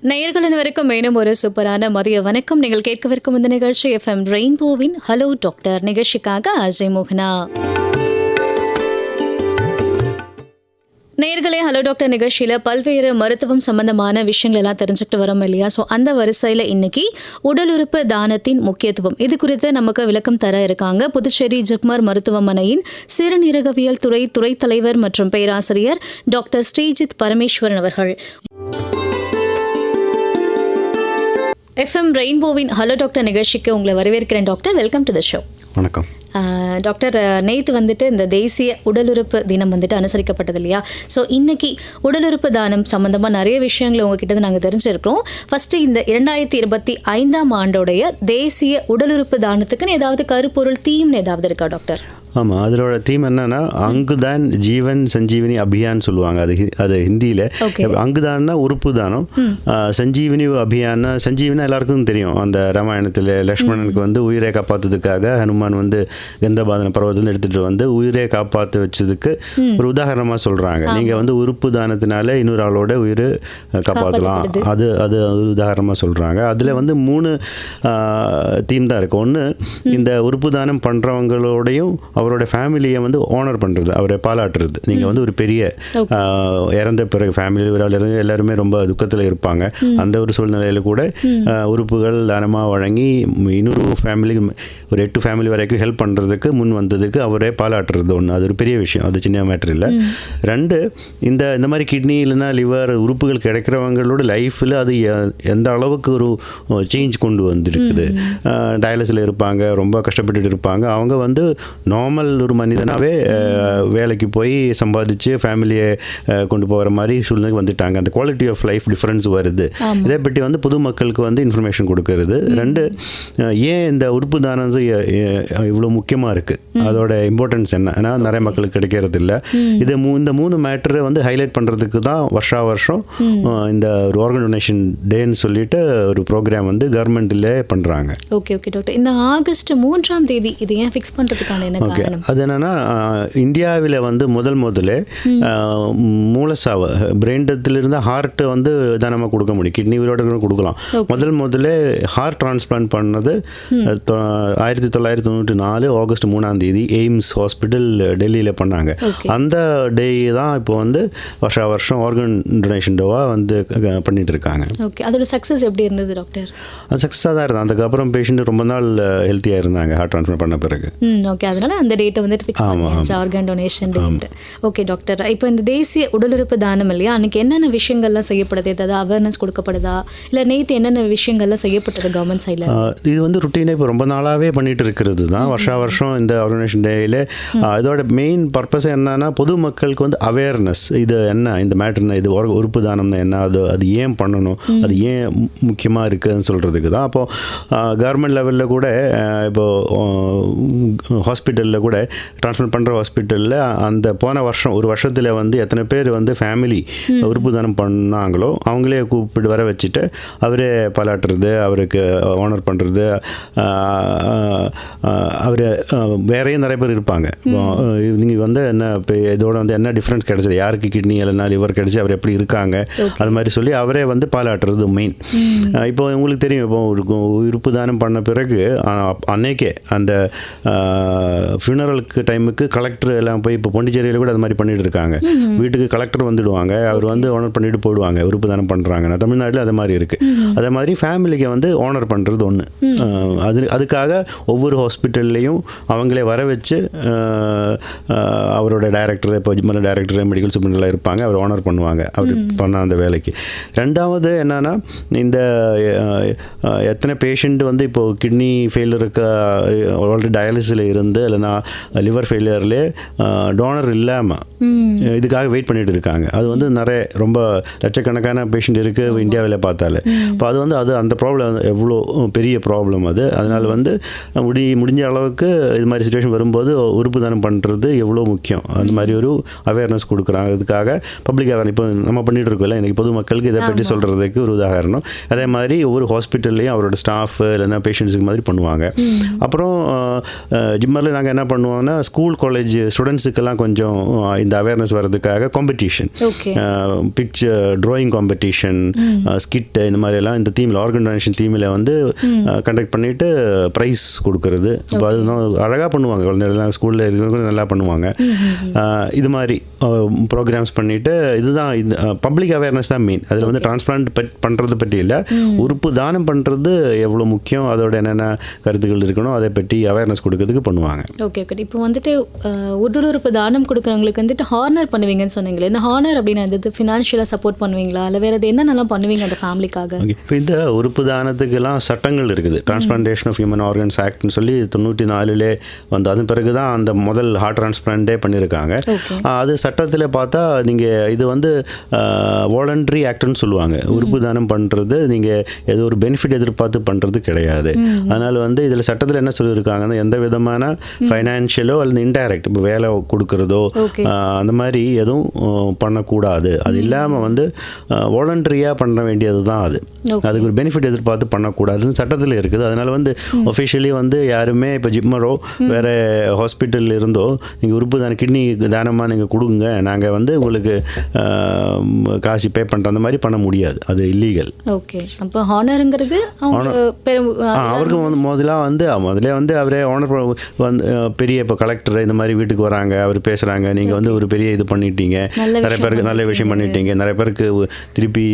நேயர்கள் அனைவருக்கும் மேலும் ஒரு சூப்பரான மதிய வணக்கம். நீங்கள் கேட்கவிருக்கும் இந்த நிகழ்ச்சி எஃப்எம் ரெயின்போவின் ஹலோ டாக்டர் நிகழ்ச்சிக்காக ஆர்ஜே மோகனா. நேயர்களே, ஹலோ டாக்டர் நிகழ்ச்சியில் பல்வேறு மருத்துவம் சம்பந்தமான விஷயங்கள் எல்லாம் தெரிஞ்சுக்கிட்டு வரோம் இல்லையா? ஸோ அந்த வரிசையில் இன்னைக்கு உடல் உறுப்பு தானத்தின் முக்கியத்துவம் இது குறித்து நமக்கு விளக்கம் தர இருக்காங்க புதுச்சேரி ஜிப்மர் மருத்துவமனையின் சிறுநீரகவியல் துறை தலைவர் மற்றும் பேராசிரியர் டாக்டர் ஸ்ரீஜித் பரமேஸ்வரன் அவர்கள். எஃப்எம் ரெயின்போவின் ஹலோ டாக்டர் நிகழ்ச்சிக்கு உங்களை வரவேற்கிறேன் doctor. Welcome to the show. வணக்கம் டாக்டர். நேற்று இந்த தேசிய உடலுறுப்பு தினம் அனுசரிக்கப்பட்டது இல்லையா? ஸோ இன்னைக்கு உடலுறுப்பு தானம் சம்மந்தமாக நிறைய விஷயங்களை உங்ககிட்ட நாங்கள் தெரிஞ்சிருக்கிறோம். ஃபஸ்ட்டு இந்த 2025 ஆண்டோடைய தேசிய உடலுறுப்பு தானத்துக்குன்னு ஏதாவது கருப்பொருள் தீம்னு ஏதாவது இருக்கா டாக்டர்? ஆமாம், அதோட தீம் என்னன்னா அங்குதான் ஜீவன் சஞ்சீவினி அபியான் சொல்லுவாங்க. அது ஹிந்தியில் அங்குதான்னா உறுப்பு தானம், சஞ்சீவினி அபியான்னா சஞ்சீவினா எல்லாருக்கும் தெரியும். அந்த ராமாயணத்தில் லக்ஷ்மணனுக்கு உயிரை காப்பாற்றுறதுக்காக ஹனுமான் கந்தபாதன பர்வத்திலிருந்து எடுத்துகிட்டு உயிரை காப்பாற்ற வச்சதுக்கு ஒரு உதாரணமாக சொல்கிறாங்க. நீங்கள் உறுப்பு தானத்தினால இன்னொரு ஆளோட உயிர் காப்பாற்றலாம், அது ஒரு உதாரணமாக சொல்கிறாங்க. அதில் 3 தீம் தான் இருக்குது. ஒன்று, இந்த உறுப்பு தானம் பண்ணுறவங்களோடையும் அவரோட ஃபேமிலியை ஆனர் பண்ணுறது, அவரை பாராட்டுறது. நீங்கள் ஒரு பெரிய இறந்த பிறகு ஃபேமிலி எல்லாருமே ரொம்ப துக்கத்தில் இருப்பாங்க. அந்த ஒரு சூழ்நிலையில் கூட உறுப்புகள் தானமாக வழங்கி இன்னொரு ஃபேமிலி, ஒரு 8 ஃபேமிலி வரைக்கும் ஹெல்ப் பண்ணுறதுக்கு முன் வந்ததுக்கு அவரே பாராட்டுறது ஒன்று. அது ஒரு பெரிய விஷயம், அது சின்ன மேட்டர் இல்லை. 2, இந்த மாதிரி கிட்னி இல்லைன்னா லிவர் உறுப்புகள் கிடைக்கிறவங்களோட லைஃப்பில் அது எந்த அளவுக்கு ஒரு சேஞ்ச் கொண்டு வந்திருக்குது. டயாலிசிஸில் இருப்பாங்க, ரொம்ப கஷ்டப்பட்டுட்டு இருப்பாங்க. அவங்க நார்மல் ஒரு மனிதனாகவே வேலைக்கு போய் சம்பாதிச்சு ஃபேமிலியை கொண்டு போகிற மாதிரி சூழ்நிலை வந்துட்டாங்க. அந்த குவாலிட்டி ஆஃப் லைஃப் டிஃப்ரென்ஸ் வருது. இதை பற்றி பொதுமக்களுக்கு இன்ஃபர்மேஷன் கொடுக்கறது. 2, ஏன் இந்த உறுப்பு தானம் இவ்வளோ முக்கியமாக இருக்குது, அதோட இம்பார்ட்டன்ஸ் என்ன, ஏன்னா நிறைய மக்களுக்கு கிடைக்கிறது இல்லை. இந்த 3 மேட்டரை ஹைலைட் பண்ணுறதுக்கு தான் வருஷம் இந்த ஒரு ஆர்கன் டொனேஷன் டேன்னு சொல்லிட்டு ஒரு ப்ரோக்ராம் கவர்மெண்ட்டில் பண்ணுறாங்க. Okay doctor. இந்த ஆகஸ்ட் 3ஆம் தேதி இது ஏன் ஃபிக்ஸ் பண்ணுறதுக்கான என்ன காரணம்? அது என்னன்னா, இந்தியாவில் முதல்ல மூலசாவை பிரெயின் டெத்திலிருந்து ஹார்ட்டு தானமாக கொடுக்க முடியும், கிட்னி உயிரோட கொடுக்கலாம். முதல்ல ஹார்ட் டிரான்ஸ்பிளான்ட் பண்ணது 1994 ஆகஸ்ட் 3ஆம் தேதி எய்ம்ஸ் ஹாஸ்பிட்டல் டெல்லியில் பண்ணாங்க. அந்த டே தான் இப்போ வருஷம் ஆர்கன் டொனேஷன் டேவாக பண்ணிட்டு இருக்காங்க. ஓகே, அதோட சக்ஸஸ் எப்படி இருந்தது டாக்டர்? அது சக்ஸஸாக தான் இருந்தது. அதுக்கப்புறம் பேஷண்ட் ரொம்ப நாள் ஹெல்த்தியாக இருந்தாங்க ஹார்ட் டிரான்ஸ்பிளான்ட் பண்ண பிறகு. ஓகே, அதனால அந்த டேட்டை ஃபிக்ஸ் பண்ணியாச்சு, organ donation date. Okay doctor, இப்போ இந்த தேசிய உடலுறுப்பு தானம் இல்லையா, அன்னைக்கு என்னென்ன விஷயங்கள்லாம் செய்யப்படுது, ஏதாவது அவேர்னஸ் கொடுக்கப்படுதா, இல்லை நேற்று என்னென்ன விஷயங்கள்லாம் செய்யப்பட்டது கவர்மெண்ட் சைடில்? இது ருட்டீனாக இப்போ ரொம்ப நாளாகவே பண்ணிட்டு இருக்கிறது தான். வருஷம் இந்த ஆர்கனைசேஷன் டேயில் இதோட மெயின் பர்பஸ் என்னன்னா, பொதுமக்களுக்கு அவேர்னஸ், இது என்ன, இந்த மேட்டர்னா, இது உறுப்பு தானம்னா என்ன, அது ஏன் பண்ணணும், அது ஏன் முக்கியமாக இருக்குதுன்னு சொல்கிறதுக்கு தான். அப்போது கவர்மெண்ட் லெவலில் கூட இப்போது ஹாஸ்பிட்டலில் கூட ட்ரான்ஸ்பிளான்ட் பண்ணுற ஹாஸ்பிட்டலில் அந்த போன வருஷம் ஒரு வருஷத்தில் எத்தனை பேர் ஃபேமிலி உறுப்பு தானம் பண்ணாங்களோ அவங்களே கூப்பிட்டு வர வச்சுட்டு அவரே பாராட்டுறது, அவருக்கு ஆனர் பண்ணுறது. அவர் வேறையும் நிறைய பேர் இருப்பாங்க. நீங்கள் என்ன இதோட என்ன டிஃப்ரென்ஸ் கிடைச்சது, யாருக்கு கிட்னி இல்லைனா லிவர் கிடைச்சி அவர் எப்படி இருக்காங்க, அது மாதிரி சொல்லி அவரே பாராட்டுறது மெயின். இப்போ உங்களுக்கு தெரியும், இப்போ உறுப்பு தானம் பண்ண பிறகு அன்னைக்கே அந்த ஃபியூனரலுக்கு டைமுக்கு கலெக்டர் எல்லாம் போய், இப்போ பாண்டிச்சேரியில் கூட அது மாதிரி பண்ணிட்டு இருக்காங்க. வீட்டுக்கு கலெக்டர் வந்துடுவாங்க, அவர் ஆனர் பண்ணிட்டு போயிடுவாங்க உறுப்பு தானம் பண்ணுறாங்க. தமிழ்நாட்டில் அது மாதிரி இருக்குது. அதே மாதிரி ஃபேமிலிக்கு ஆனர் பண்ணுறது ஒன்று. அதுக்காக ஒவ்வொரு ஹாஸ்பிட்டல்லையும் அவங்களே வர வச்சு அவரோட டைரக்டர், இப்போ டைரக்டர் மெடிக்கல் சூப்பரிண்டெல்லாம் இருப்பாங்க, அவர் ஆனர் பண்ணுவாங்க அவர் பண்ண அந்த வேலைக்கு. 2வது என்னன்னா, இந்த எத்தனை பேஷண்ட் இப்போது கிட்னி ஃபெயிலியருக்கு ஆல்ரெடி டயாலிசிஸில் இருந்து இல்லைனா லிவர் ஃபெயிலியர்லேயே டோனர் இல்லாமல் இதுக்காக வெயிட் பண்ணிட்டு இருக்காங்க. அது நிறைய ரொம்ப லட்சக்கணக்கான பேஷண்ட் இருக்குது இந்தியாவில் பார்த்தாலே. இப்போ அது அந்த ப்ராப்ளம் எவ்வளோ பெரிய ப்ராப்ளம் அது. அதனால் முடிஞ்ச அளவுக்கு இது மாதிரி சுச்சுவேஷன் வரும்போது உறுப்பு தானம் பண்ணுறது எவ்வளோ முக்கியம், அந்த மாதிரி ஒரு அவேர்னஸ் கொடுக்குறாங்க. இதுக்காக பப்ளிக் அவேர்னஸ் இப்போ நம்ம பண்ணிட்டு இருக்கோம்ல, எனக்கு பொதுமக்களுக்கு இதை பற்றி சொல்கிறதுக்கு ஒரு உதாரணம். அதே மாதிரி ஒவ்வொரு ஹாஸ்பிட்டல்லையும் அவரோட ஸ்டாஃப் இல்லைன்னா பேஷண்ட்ஸுக்கு மாதிரி பண்ணுவாங்க. அப்புறம் ஜிம்மரில் நாங்கள் என்ன என்ன பண்ணுவாங்கன்னா ஸ்கூல் காலேஜ் ஸ்டூடெண்ட்ஸுக்கெல்லாம் கொஞ்சம் இந்த அவேர்னஸ் வர்றதுக்காக competition, picture drawing competition, skit, இந்த மாதிரியெல்லாம் இந்த தீமில் ஆர்கனைசேஷன் தீமில் வந்து கண்டக்ட் பண்ணிவிட்டு ப்ரைஸ் கொடுக்கறது. இப்போ அது அழகாக பண்ணுவாங்க, குழந்தைகள்லாம் ஸ்கூலில் இருக்கிறவங்க நல்லா பண்ணுவாங்க. இது மாதிரி ப்ரோக்ராம்ஸ் பண்ணிவிட்டு இதுதான் இந்த பப்ளிக் அவேர்னஸ் தான் மெயின். அதில் வந்து டிரான்ஸ்பிளான்ட் பண்ணுறது பற்றி இல்லை, உறுப்பு தானம் பண்ணுறது எவ்வளோ முக்கியம், அதோட என்னென்ன கருத்துக்கள் இருக்கணும் அதை பற்றி அவேர்னஸ் கொடுக்கறதுக்கு பண்ணுவாங்க. Okay okay. இப்போ வந்துட்டு உடல் உறுப்பு தானம் கொடுக்குறவங்களுக்கு வந்துட்டு ஹானர் பண்ணுவீங்கன்னு சொன்னீங்களே, இந்த ஹானர் அப்படின்னு அது ஃபினான்ஷியலாக சப்போர்ட் பண்ணுவீங்களா, இல்லை வேறு என்னென்னலாம் பண்ணுவீங்க அந்த ஃபேமிலிக்காக? இப்போ இந்த உறுப்பு தானத்துக்கெல்லாம் சட்டங்கள் இருக்குது. டிரான்ஸ்பிளான்டேஷன் ஆஃப் ஹியூமன் ஆர்கன்ஸ் ஆக்ட்னு சொல்லி 94 வந்து அதன் பிறகு தான் அந்த முதல் ஹார்ட் டிரான்ஸ்பிளான்டே பண்ணியிருக்காங்க. அது சட்டத்தில் பார்த்தா நீங்கள் இது வந்து வாலண்டரி ஆக்ட்னு சொல்லுவாங்க. உறுப்பு தானம் பண்ணுறது நீங்கள் ஏதோ ஒரு பெனிஃபிட் எதிர்பார்த்து பண்ணுறது கிடையாது. அதனால் வந்து இதில் சட்டத்தில் என்ன சொல்லியிருக்காங்கன்னா எந்த விதமான ஃபைனான்ஷியலோ அல்லது இன்டைரக்ட் இப்போ வேலை கொடுக்குறதோ அந்த மாதிரி எதுவும் பண்ணக்கூடாது. அது இல்லாமல் வந்து வாலண்டரியாக பண்ண வேண்டியது தான் அது. அதுக்கு ஒரு பெனிஃபிட் எதிர்பார்த்து பண்ணக்கூடாதுன்னு சட்டத்தில் இருக்குது. அதனால் வந்து ஒஃபிஷியலி வந்து யாருமே இப்போ ஜிப்மரோ வேறு ஹாஸ்பிட்டலில் இருந்தோ நீங்கள் உறுப்பு தானம் கிட்னி தானமாக நீங்கள் கொடுங்க, நாங்கள் வந்து உங்களுக்கு காசு பே பண்ணுற அந்த மாதிரி பண்ண முடியாது, அது இல்லீகல். ஓகே. அப்போ ஹானருங்கிறது அவருக்கு வந்து முதலே வந்து அவரே ஓனர் வந்து பெரிய இப்போ கலெக்டர் இந்த மாதிரி வீட்டுக்கு வராங்க, அவர் பேசுகிறாங்க, நீங்கள் வந்து ஒரு பெரிய இது பண்ணிட்டீங்க, நிறைய பேருக்கு நல்ல விஷயம் பண்ணிட்டீங்க, நிறைய பேருக்கு திருப்பி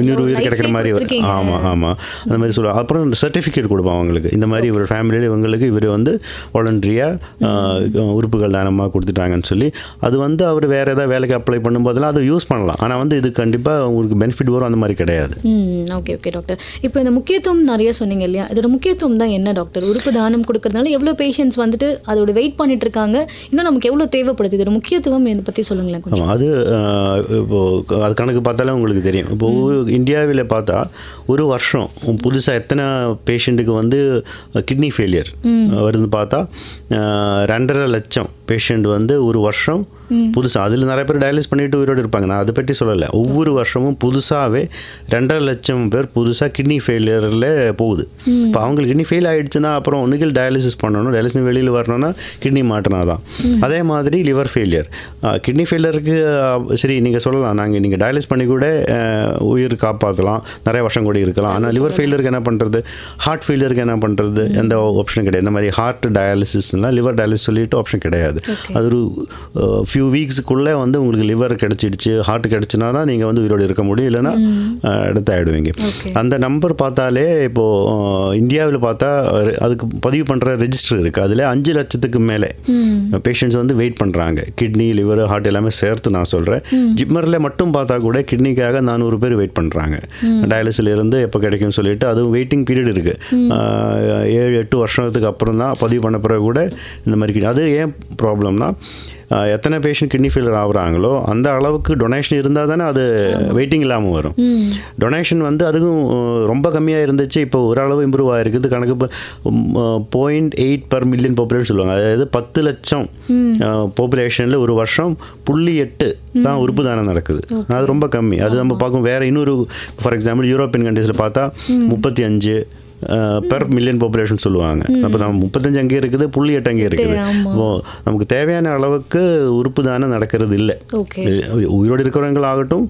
இன்னொரு உயிர் கிடைக்கிற மாதிரி. ஆமாம் அந்த மாதிரி சொல்லுவாங்க. அப்புறம் சர்டிஃபிகேட் கொடுப்போம் அவங்களுக்கு, இந்த மாதிரி இவர் ஃபேமிலியில் இவங்களுக்கு இவர் வந்து வாலண்டரியாக உறுப்புகள் தானமாக கொடுத்துட்டாங்கன்னு சொல்லி. அது வந்து அவர் வேறு ஏதாவது வேலைக்கு அப்ளை பண்ணும்போதெல்லாம் அதை யூஸ் பண்ணலாம். ஆனால் வந்து இது கண்டிப்பாக உங்களுக்கு பெனிஃபிட் வரும் அந்த மாதிரி கிடையாது. Okay okay doctor. இப்போ இந்த முக்கியத்துவம் நிறைய சொன்னீங்க இல்லையா, இதோட முக்கியத்துவம் தான் என்ன டாக்டர்? உறுப்பு தானம் கொடுக்கறதுனால எவ்வளோ பேஷண்ட்ஸ் வந்துட்டு அதோட வெயிட் பண்ணிட்டு இருக்காங்க, இன்னும் நமக்கு எவ்வளோ தேவைப்படுது, இதோட முக்கியத்துவம் இதை பற்றி சொல்லுங்களேன் கொஞ்சம். அது இப்போது அது கணக்கு பார்த்தாலே உங்களுக்கு தெரியும். இப்போ இந்தியாவில் பார்த்தா ஒரு வருஷம் புதுசாக எத்தனை பேஷண்ட்டுக்கு வந்து கிட்னி ஃபெயிலியர் வருதுன்னு பார்த்தா 2.5 லட்சம் பேஷண்ட் வந்து ஒரு வருஷம் புதுசாக, அதில் நிறைய பேர் டயாலிசிஸ் பண்ணிட்டு உயிரோடு இருப்பாங்க, நான் அதை பற்றி சொல்லலை. ஒவ்வொரு வருஷமும் புதுசாகவே 2.5 லட்சம் பேர் புதுசாக கிட்னி ஃபெயிலியரில் போகுது. இப்போ அவங்களுக்கு கிட்னி ஃபெயில் ஆகிடுச்சுன்னா அப்புறம் ஒன்றுக்கு டயாலிசிஸ் பண்ணணும், டயாலிசிஸ் வெளியில் வரணும்னா கிட்னி மாற்றினா தான். அதே மாதிரி லிவர் ஃபெயிலியர், கிட்னி ஃபெயிலியருக்கு சரி நீங்கள் சொல்லலாம் நீங்கள் டயாலிசிஸ் பண்ணி கூட உயிர் காப்பாற்றலாம், நிறைய வருஷம் கூட இருக்கலாம். ஆனால் லிவர் ஃபெயிலியருக்கு என்ன பண்ணுறது, ஹார்ட் ஃபெயிலியருக்கு என்ன பண்ணுறது, எந்த ஆப்ஷனும் கிடையாது. இந்த மாதிரி ஹார்ட் டயாலிசிஸ்லாம் லிவர் டயாலிசிஸ் சொல்லிட்டு ஆப்ஷன் கிடையாது. அது ஒரு ஃபியூ வீக்ஸுக்குள்ளே வந்து உங்களுக்கு லிவர் கிடச்சிடுச்சு, ஹார்ட் கிடச்சினா தான் நீங்கள் வந்து உயிரோடு இருக்க முடியும், இல்லைன்னா எடுத்து ஆகிடுவீங்க. அந்த நம்பர் பார்த்தாலே இப்போது இந்தியாவில் பார்த்தா அதுக்கு பதிவு பண்ணுற ரெஜிஸ்டர் இருக்குது, அதில் 5 லட்சத்துக்கு மேலே பேஷண்ட்ஸ் வந்து வெயிட் பண்ணுறாங்க. கிட்னி லிவர் ஹார்ட் எல்லாமே சேர்த்து நான் சொல்கிறேன். ஜிப்மரில் மட்டும் பார்த்தா கூட கிட்னிக்காக 400 பேர் வெயிட் பண்ணுறாங்க. டயாலிசிஸில் இருந்து எப்போ கிடைக்கும்னு சொல்லிட்டு அதுவும் வெயிட்டிங் பீரியட் இருக்குது. 7-8 வருஷத்துக்கு அப்புறம் தான் பதிவு பண்ண பிறகு கூட இந்த மாதிரி. அது ஏன் ப்ராப்ளம்னா எத்தனை பேஷண்ட் கிட்னி ஃபெயிலியர் ஆகுறாங்களோ அந்த அளவுக்கு டொனேஷன் இருந்தால் தானே அது வெயிட்டிங் இல்லாமல் வரும். டொனேஷன் வந்து அதுவும் ரொம்ப கம்மியாக இருந்துச்சு, இப்போ ஓரளவு இம்ப்ரூவ் ஆகிருக்குது. கணக்கு 0.8 per million பாப்புலேஷன் சொல்லுவாங்க. அதாவது 10 லட்சம் பாப்புலேஷனில் ஒரு வருஷம் 0.8 தான் உறுப்பு தானம் நடக்குது. அது ரொம்ப கம்மி. அது நம்ம பார்க்கும் வேறு இன்னொரு ஃபார் எக்ஸாம்பிள் யூரோப்பியன் கண்ட்ரீஸில் பார்த்தா 35 பெர் மில்லியன் பாப்புலேஷன் சொல்லுவாங்க. அப்போ நம்ம 35 அங்கே இருக்குது, 0.8 அங்கே இருக்குது. நமக்கு தேவையான அளவுக்கு உறுப்பு தானம் நடக்கிறது இல்லை. உயிரோடு இருக்கிறவங்களாகட்டும்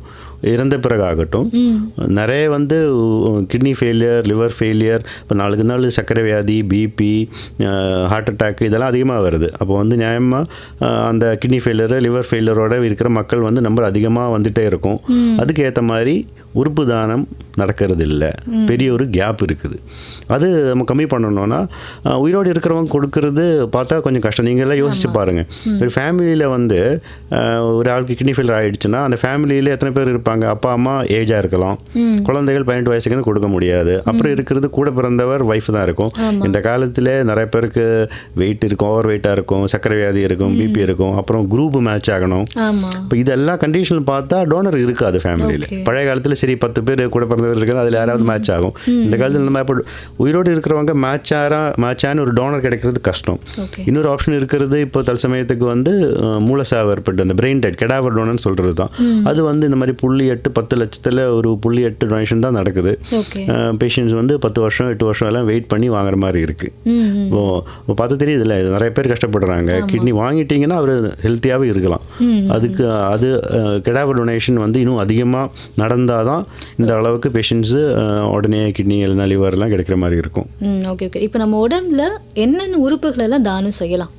இறந்த பிறகு ஆகட்டும், நிறைய வந்து கிட்னி ஃபெயிலியர், லிவர் ஃபெயிலியர், இப்போ நாளுக்கு நாள் சர்க்கரை வியாதி, பிபி, ஹார்ட் அட்டாக் இதெல்லாம் அதிகமாக வருது. அப்போ வந்து நியாயமாக அந்த கிட்னி ஃபெயிலியர், லிவர் ஃபெயிலியரோட இருக்கிற மக்கள் வந்து நம்பர் அதிகமாக வந்துகிட்டே இருக்கும். அதுக்கு ஏற்ற மாதிரி உறுப்பு தானம் நடக்கிறது இல்லை, பெரிய ஒரு கேப் இருக்குது. அது நம்ம கம்மி பண்ணணும்னா உயிரோடு இருக்கிறவங்க கொடுக்கறது பார்த்தா கொஞ்சம் கஷ்டம். நீங்கள்லாம் யோசிச்சு பாருங்கள், ஒரு ஃபேமிலியில் வந்து ஒரு ஆளுக்கு கிட்னி ஃபெயிலியர் ஆகிடுச்சுன்னா அந்த ஃபேமிலியில் எத்தனை பேர் இருப்பாங்க? அப்பா அம்மா ஏஜாக இருக்கலாம், குழந்தைகள் 18 வயசுக்கு கொடுக்க முடியாது, அப்புறம் இருக்கிறது கூட பிறந்தவர் ஒய்ஃப் தான் இருக்கும். இந்த காலத்தில் நிறைய பேருக்கு வெயிட் இருக்கும், ஓவர் வெயிட்டாக இருக்கும், சர்க்கரை வியாதி இருக்கும், பிபி இருக்கும், அப்புறம் குரூப் மேட்ச் ஆகணும். இப்போ இதெல்லாம் கண்டிஷன் பார்த்தா டோனர் இருக்காது ஃபேமிலியில். பழைய காலத்தில் சரி 10 பேர் கூட பிறந்தவர் இருக்கிறது, அதில் யாராவது மேட்ச் ஆகும். இந்த காலத்தில் நம்ம இப்போ உயிரோடு இருக்கிறவங்க மேட்சான ஒரு டோனர் கிடைக்கிறது கஷ்டம். இன்னொரு ஆப்ஷன் இருக்கிறது இப்போ தற்சமயத்துக்கு வந்து மூலசாவு ஏற்பட்டு அந்த பிரெயின் டெட் கெடாவர் டோனர்னு சொல்கிறது தான். அது வந்து இந்த மாதிரி 0.8 10 லட்சத்தில் ஒரு 0.8 டொனேஷன் தான் நடக்குது. பேஷண்ட்ஸ் வந்து 10 வருஷம் 8 வருஷம் எல்லாம் வெயிட் பண்ணி வாங்குற மாதிரி இருக்குது. இப்போ பார்த்து தெரியுதுல்ல, இது நிறைய பேர் கஷ்டப்படுறாங்க. கிட்னி வாங்கிட்டீங்கன்னா அவர் ஹெல்த்தியாகவே இருக்கலாம். அதுக்கு அது கெடாவர் டொனேஷன் வந்து இன்னும் அதிகமாக நடந்தால் தான் இந்த அளவுக்கு பேஷண்ட்ஸு உடனே கிட்னி இல்லைனா லிவர்லாம் கிடைக்கிற மாதிரி இருக்கும். Okay okay. இப்போ நம்ம உடம்புல என்னென்ன உறுப்புகளெல்லாம் தானம் செய்யலாம்?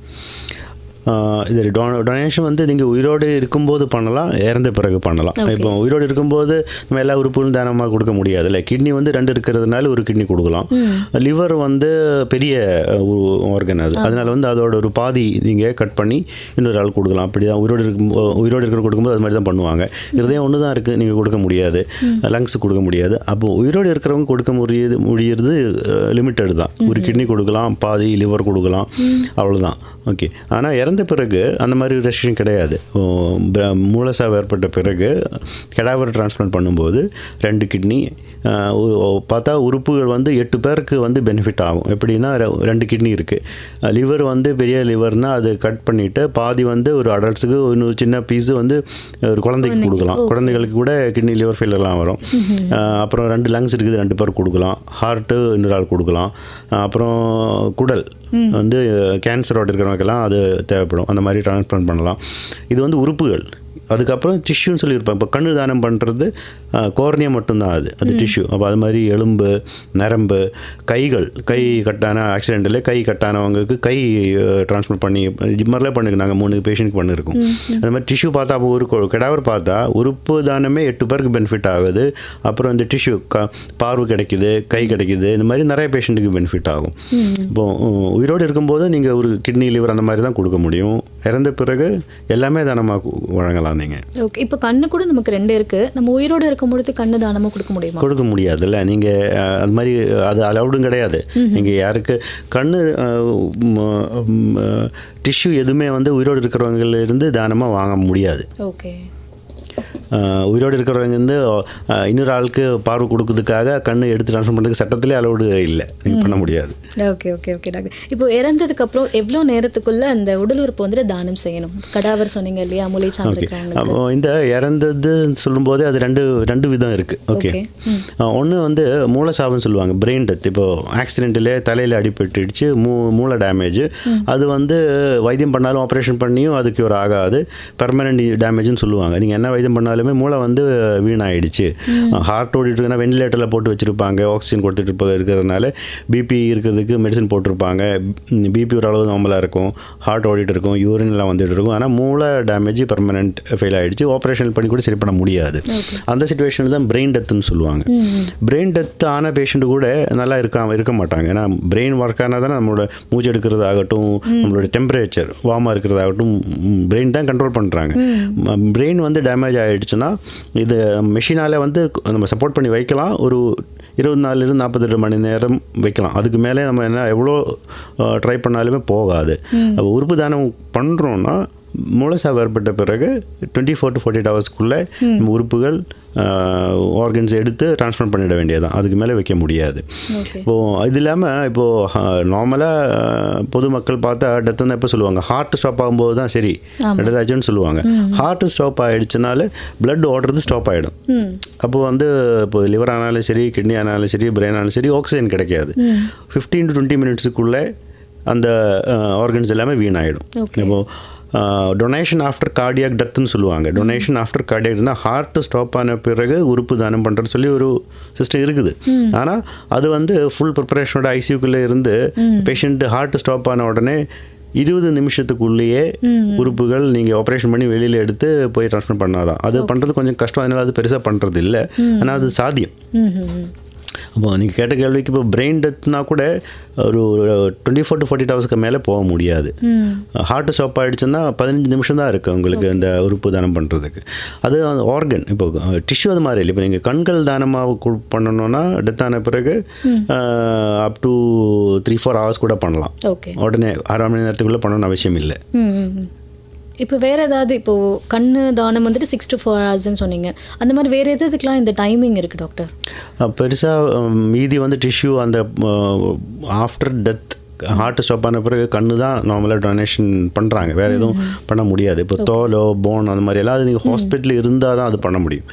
இது டொனேஷன் வந்து நீங்கள் உயிரோடு இருக்கும்போது பண்ணலாம், இறந்த பிறகு பண்ணலாம். இப்போ உயிரோடு இருக்கும்போது நம்ம எல்லா உறுப்புகளும் தானமாக கொடுக்க முடியாது இல்லை. கிட்னி வந்து 2 இருக்கிறதுனால ஒரு கிட்னி கொடுக்கலாம். லிவர் வந்து பெரிய ஆர்கன் அது, அதனால் வந்து அதோட ஒரு பாதி நீங்கள் கட் பண்ணி இன்னொரு ஆள் கொடுக்கலாம். அப்படி தான் உயிரோடு இருக்கிற கொடுக்கும்போது அது மாதிரி தான் பண்ணுவாங்க. இருதயம் ஒன்று தான் இருக்குது, நீங்கள் கொடுக்க முடியாது. லங்ஸ் கொடுக்க முடியாது. அப்போது உயிரோடு இருக்கிறவங்க கொடுக்க முடியறது லிமிட்டட் தான். ஒரு கிட்னி கொடுக்கலாம், பாதி லிவர் கொடுக்கலாம், அவ்வளோதான். ஓகே. ஆனால் இறந்த பிறகு அந்த மாதிரி ரெஸ்ட்ரிக்ஷன் கிடையாது. மூலசாவு ஏற்பட்ட பிறகு கெடாவர் டிரான்ஸ்பிளான்ட் பண்ணும்போது 2 கிட்னி பார்த்தா உறுப்புகள் வந்து 8 பேருக்கு வந்து பெனிஃபிட் ஆகும். எப்படின்னா 2 கிட்னி இருக்குது. லிவர் வந்து பெரிய லிவர்னால் அது கட் பண்ணிவிட்டு பாதி வந்து ஒரு அடல்ட்ஸுக்கு இன்னொரு சின்ன பீஸு வந்து ஒரு குழந்தைக்கு கொடுக்கலாம். குழந்தைகளுக்கு கூட கிட்னி லிவர் ஃபெயிலர்லாம் வரும். அப்புறம் 2 லங்ஸ் இருக்குது, 2 பேர் கொடுக்கலாம். ஹார்ட்டு இன்னொரு ஆள் கொடுக்கலாம். அப்புறம் குடல் வந்து கேன்சரோடு இருக்கிறவங்களுக்கெல்லாம் அது தேவைப்படும். அந்த மாதிரி டிரான்ஸ்பிளான்ட் பண்ணலாம். இது வந்து உறுப்புகள். அதுக்கப்புறம் டிஷ்யூன்னு சொல்லியிருப்பேன். இப்போ கண்ணு தானம் பண்ணுறது கோர்னியா மட்டும்தான் அது டிஷ்யூ. அப்போ அது மாதிரி எலும்பு, நரம்பு, கை கட்டான ஆக்சிடென்ட்டில் கை கட்டானவங்களுக்கு கை டிரான்ஸ்ஃபர் பண்ணி இது மாதிரிலாம் பண்ணிருக்கு. நாங்கள் 3 பேஷண்ட்க்கு பண்ணியிருக்கோம். அது மாதிரி டிஷ்யூ பார்த்தா அப்போ ஒரு கெடாவர் பார்த்தா உறுப்பு தானமே 8 பேருக்கு பெனிஃபிட் ஆகுது. அப்புறம் இந்த டிஷ்யூ பார்வை கிடைக்குது, கை கிடைக்குது. இந்த மாதிரி நிறைய பேஷண்ட்டுக்கு பெனிஃபிட் ஆகும். இப்போது உயிரோடு இருக்கும்போது நீங்கள் ஒரு கிட்னி லிவர் அந்த மாதிரி தான் கொடுக்க முடியும். இறந்த பிறகு எல்லாமே தானமாக வழங்கலாம் நீங்கள். ஓகே. இப்போ கண்ணு கூட நமக்கு 2 இருக்குது. நம்ம உயிரோடு இருக்கும்பொழுது கண்ணு தானமாக கொடுக்க முடியுமா? கொடுக்க முடியாதுல்ல. நீங்கள் அது மாதிரி அது அலவுடும் கிடையாது. நீங்கள் யாருக்கு கண்ணு டிஷ்யூ எதுவுமே வந்து உயிரோடு இருக்கிறவங்களிருந்து தானமாக வாங்க முடியாது. ஓகே. உயிரோடு இருக்கிறவங்க வந்து இன்னொரு ஆளுக்கு பார்வை கொடுக்கறதுக்காக கண்ணு எடுத்து ட்ரான்ஸ்ஃபர் பண்ணுறதுக்கு சட்டத்திலே அலவுடு இல்லை, நீங்கள் பண்ண முடியாது. Okay okay okay doctor. இப்போ இறந்ததுக்கப்புறம் எவ்வளோ நேரத்துக்குள்ளே அந்த உடல் உறுப்பு வந்துட்டு தானம் செய்யணும்? கடாவர் சொன்னீங்க இல்லையா, மூளைச்சாவு இருக்கிறாங்க. அப்போ இந்த இறந்தது சொல்லும்போது அது ரெண்டு விதம் இருக்குது. ஓகே. ஒன்று வந்து மூளைச்சாவுன்னு சொல்லுவாங்க, பிரெயின் டெத். இப்போது ஆக்சிடென்ட்டில் தலையில் அடிபட்டுடுச்சு, மூளை டேமேஜ். அது வந்து வைத்தியம் பண்ணாலும் ஆப்ரேஷன் பண்ணியும் அதுக்கு ஒரு ஆகாது, பெர்மனன்ட் டேமேஜ்னு சொல்லுவாங்க. நீங்கள் என்ன வைத்தியம் பண்ணாலுமே மூளை வந்து வீணாயிடுச்சு. ஹார்ட் ஓடிட்டுருக்குன்னா வெண்டிலேட்டரில் போட்டு வச்சுருப்பாங்க, ஆக்சிஜன் கொடுத்துட்டு இருக்கிறதுனால. பிபி இருக்கிறதுக்கு மெடிசன் போட்டிருப்பாங்க. பிபி ஒரு அளவு நார்மலாக இருக்கும், ஹார்ட் ஓடிட்டு இருக்கும், யூரின்லாம் வந்துட்டு இருக்கும். ஆனால் மூளை டேமேஜ் பெர்மனன்ட் ஃபெயில் ஆகிடுச்சு, ஆப்ரேஷன் பண்ணி கூட சரி பண்ண முடியாது. அந்த சிச்சுவேஷனில் தான் பிரெயின் டெத்துன்னு சொல்லுவாங்க. பிரெயின் டெத் ஆன பேஷண்ட்டு கூட நல்லா இருக்க மாட்டாங்க. ஏன்னா பிரெயின் ஒர்க் ஆனால் தானே நம்மளோட மூச்சு எடுக்கிறதாகட்டும், நம்மளோட டெம்பரேச்சர் வார்மாக இருக்கிறதாகட்டும் பிரெயின் தான் கண்ட்ரோல் பண்ணுறாங்க. பிரெயின் வந்து டேமேஜ் ஆகிடுச்சுன்னா இது மெஷினால் வந்து நம்ம சப்போர்ட் பண்ணி வைக்கலாம். ஒரு 24 to 48 மணி நேரம் வைக்கலாம். அதுக்கு மேலே நம்ம எவ்வளோ ட்ரை பண்ணாலுமே போகாது. அப்போ உறுப்பு தானம் பண்ணுறோன்னா மூளைச்சாவு ஏற்பட்ட பிறகு 24 to 48 ஹவர்ஸ்க்குள்ளே உறுப்புகள் ஆர்கன்ஸ் எடுத்து ட்ரான்ஸ்ஃபர் பண்ணிட வேண்டியதான். அதுக்கு மேலே வைக்க முடியாது. இப்போது இது இல்லாமல் இப்போது நார்மலாக பொதுமக்கள் பார்த்தா டெத்துன்னு எப்போ சொல்லுவாங்க, ஹார்ட் ஸ்டாப் ஆகும்போது தான் சரி டெத்தாச்சுன்னு சொல்லுவாங்க. ஹார்ட் ஸ்டாப் ஆகிடுச்சுனால பிளட் ஓடுறது ஸ்டாப் ஆகிடும். அப்போது வந்து இப்போ லிவர் ஆனாலும் சரி, கிட்னி ஆனாலும் சரி, பிரெயின் ஆனாலும் சரி, ஆக்சிஜன் கிடைக்காது. 15 to 20 மினிட்ஸுக்குள்ளே அந்த ஆர்கன்ஸ் எல்லாமே வீணாயிடும். இப்போது டொனேஷன் ஆஃப்டர் கார்டியாக் டெத்துன்னு சொல்லுவாங்க. டொனேஷன் ஆஃப்டர் கார்டியாக்னா ஹார்ட் ஸ்டாப் ஆன பிறகு உறுப்பு தானம் பண்ணுறது சொல்லி ஒரு சிஸ்டம் இருக்குது. ஆனால் அது வந்து ஃபுல் ப்ரிப்பரேஷனோட ஐசியூக்குள்ளே இருந்து பேஷண்ட் ஹார்ட் ஸ்டாப் ஆன உடனே 20 நிமிஷத்துக்குள்ளேயே உறுப்புகள் நீங்கள் ஆப்ரேஷன் பண்ணி வெளியில் எடுத்து போய் ட்ரான்ஸ்ஃபர் பண்ணாதான். அது பண்ணுறது கொஞ்சம் கஷ்டம், அதனால் அது பெருசாக பண்ணுறது இல்லை. ஆனால் அது சாத்தியம். அப்போ நீங்கள் கேட்ட கேள்விக்கு இப்போ பிரெயின் டெத்னா கூட ஒரு 24 to 48 ஹவர்ஸ்க்கு மேலே போக முடியாது. ஹார்ட் ஸ்டாப் ஆகிடுச்சுன்னா 15 நிமிஷம் தான் இருக்குது உங்களுக்கு இந்த உறுப்பு தானம் பண்ணுறதுக்கு. அது அந்த ஆர்கன் இப்போ டிஷ்யூ அது மாதிரி இல்லை. இப்போ நீங்கள் கண்கள் தானமாக பண்ணணுன்னா டெத் ஆன பிறகு அப் டு 3-4 ஹவர்ஸ் கூட பண்ணலாம். உடனே 6 மணி நேரத்துக்குள்ளே பண்ணணும்னு அவசியம் இல்லை. இப்போ வேறு ஏதாவது இப்போது கண்ணு தானம் வந்துட்டு 6 to 4 ஹவர்ஸ்ன்னு சொன்னீங்க, அந்த மாதிரி வேறு எதுக்கெலாம் இந்த டைமிங் இருக்குது டாக்டர்? பெருசாக மீதி வந்து டிஷ்யூ அந்த ஆஃப்டர் டெத் ஹார்ட் ஸ்டாப் ஆன பிறகு கண்ணு தான் நார்மலாக டொனேஷன் பண்ணுறாங்க, வேறு எதுவும் பண்ண முடியாது. இப்போ தோலோ போன் அந்த மாதிரி எல்லாம் அது நீங்கள் ஹாஸ்பிட்டலில் இருந்தால் தான் அது பண்ண முடியும்,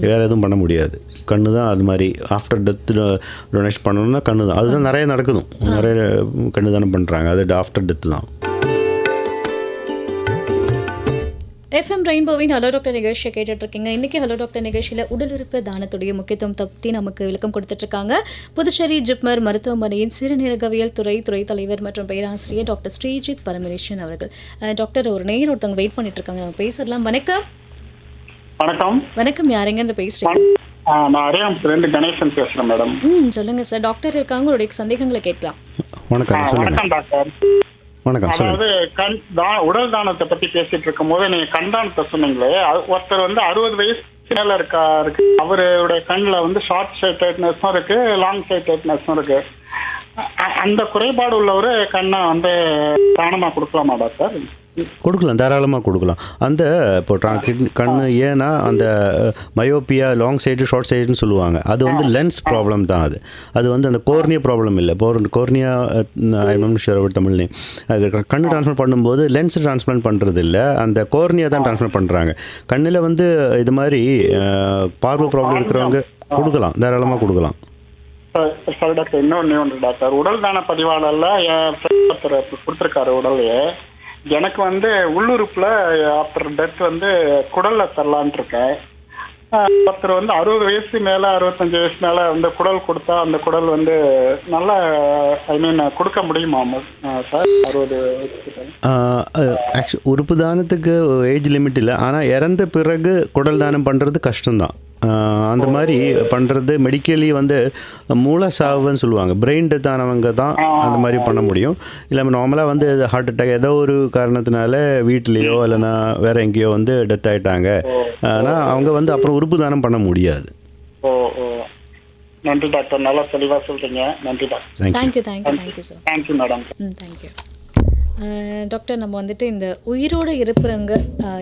வேறு எதுவும் பண்ண முடியாது. கண்ணு தான் அது மாதிரி ஆஃப்டர் டெத்து டொனேஷன் பண்ணணும்னா கண்ணு தான். அதுதான் நிறைய நடக்குதும், நிறைய கண்ணு தானே பண்ணுறாங்க, அது ஆஃப்டர் டெத்து தான். எஃப்எம் ரெயின்போவின் ஹலோ டாக்டர் நிகழ்ச்சியை கேட்டுட்ருக்கீங்க. இன்றைக்கி ஹலோ டாக்டர் நிகழ்ச்சியில் உடல் உறுப்பு தானத்துடைய முக்கியத்துவம் பற்றி நமக்கு விளக்கம் கொடுத்துட்ருக்காங்க புதுச்சேரி ஜிப்மர் மருத்துவமனையின் சிறுநீரகவியல் துறை தலைவர் மற்றும் பேராசிரியர் டாக்டர் ஸ்ரீஜித் பரமேஸ்வரன் அவர்கள். டாக்டர், ஒரு நேயர் ஒருத்தவங்க வெயிட் பண்ணிட்டு இருக்காங்க, நம்ம பேசலாம். வணக்கம். வணக்கம். வணக்கம், யாருங்க இருந்து பேசுறீங்க? நான் அரியாம்புலேருந்து கணேசன் பேசுறேன் மேடம். சொல்லுங்க சார், டாக்டர் இருக்காங்க, உங்களுடைய சந்தேகங்களை கேட்கலாம். வணக்கம். வணக்கம் டாக்டர். வணக்கம். அதாவது உடல் தானத்தை பத்தி பேசிட்டு இருக்கும் போது நீங்க கண் தானத்தை சொன்னீங்களே, ஒருத்தர் 60 வயசு மேல இருக்கு, அவருடைய கண்ணில் ஷார்ட் சைட்டட்னஸும் இருக்கு, லாங் சைட்டட்னஸும் இருக்கு. அந்த குறைபாடு உள்ளவரு கண்ணை தானமா கொடுக்கலாமா டாக்டர்? கொடுக்கலாம், தாராளமாக கொடுக்கலாம். அந்த இப்போ கண்ணு ஏன்னா அந்த மயோப்பியா லாங் சைடு ஷார்ட் சைடுன்னு சொல்லுவாங்க, அது லென்ஸ் ப்ராப்ளம் தான். அது அந்த கோர்னியா ப்ராப்ளம் இல்லை. கோர்னியா தமிழ் நேம். கண்ணு ட்ரான்ஸ்பிளான்ட் பண்ணும்போது லென்ஸ் ட்ரான்ஸ்பிளான்ட் பண்ணுறது இல்லை, அந்த கோர்னியா தான் ட்ரான்ஸ்பிளான்ட் பண்ணுறாங்க. கண்ணில் இது மாதிரி பார்வை ப்ராப்ளம் இருக்கிறவங்க கொடுக்கலாம், தாராளமாக கொடுக்கலாம். சரி டாக்டர், இன்னொன்று டாக்டர், உடல் தான பதிவாளர்ல என் ஒருத்தர் கொடுத்துருக்காரு உடலையே. எனக்கு உள்ளுறுப்புல ஆஃப்டர் டெத் குடல்ல தரலான் இருக்கேன். ஒருத்தர் 60 வயசு மேல 65 வயசு மேல குடல் கொடுத்தா அந்த குடல் நல்ல கொடுக்க முடியுமா சார்? 60 உறுப்பு தானத்துக்கு ஏஜ் லிமிட் இல்லை, ஆனால் இறந்த பிறகு குடல் தானம் பண்ணுறது கஷ்டம்தான். அந்த மாதிரி பண்ணுறது மெடிக்கலி மூளை சாவுன்னு சொல்லுவாங்க, பிரெயின் டெத் ஆனவங்க தான் அந்த மாதிரி பண்ண முடியும். இல்லாமல் நார்மலாக ஹார்ட் அட்டாக் ஏதோ ஒரு காரணத்தினால வீட்லேயோ இல்லைனா வேறு எங்கேயோ டெத் ஆகிட்டாங்க, ஆனால் அவங்க அப்புறம் உறுப்பு தானம் பண்ண முடியாது. நன்றி டாக்டர், நல்லா தெளிவாக சொல்கிறீங்க. நன்றி doctor. Thank you sir. Thank you madam. Thank you doctor. நம்ம இந்த உயிரோடு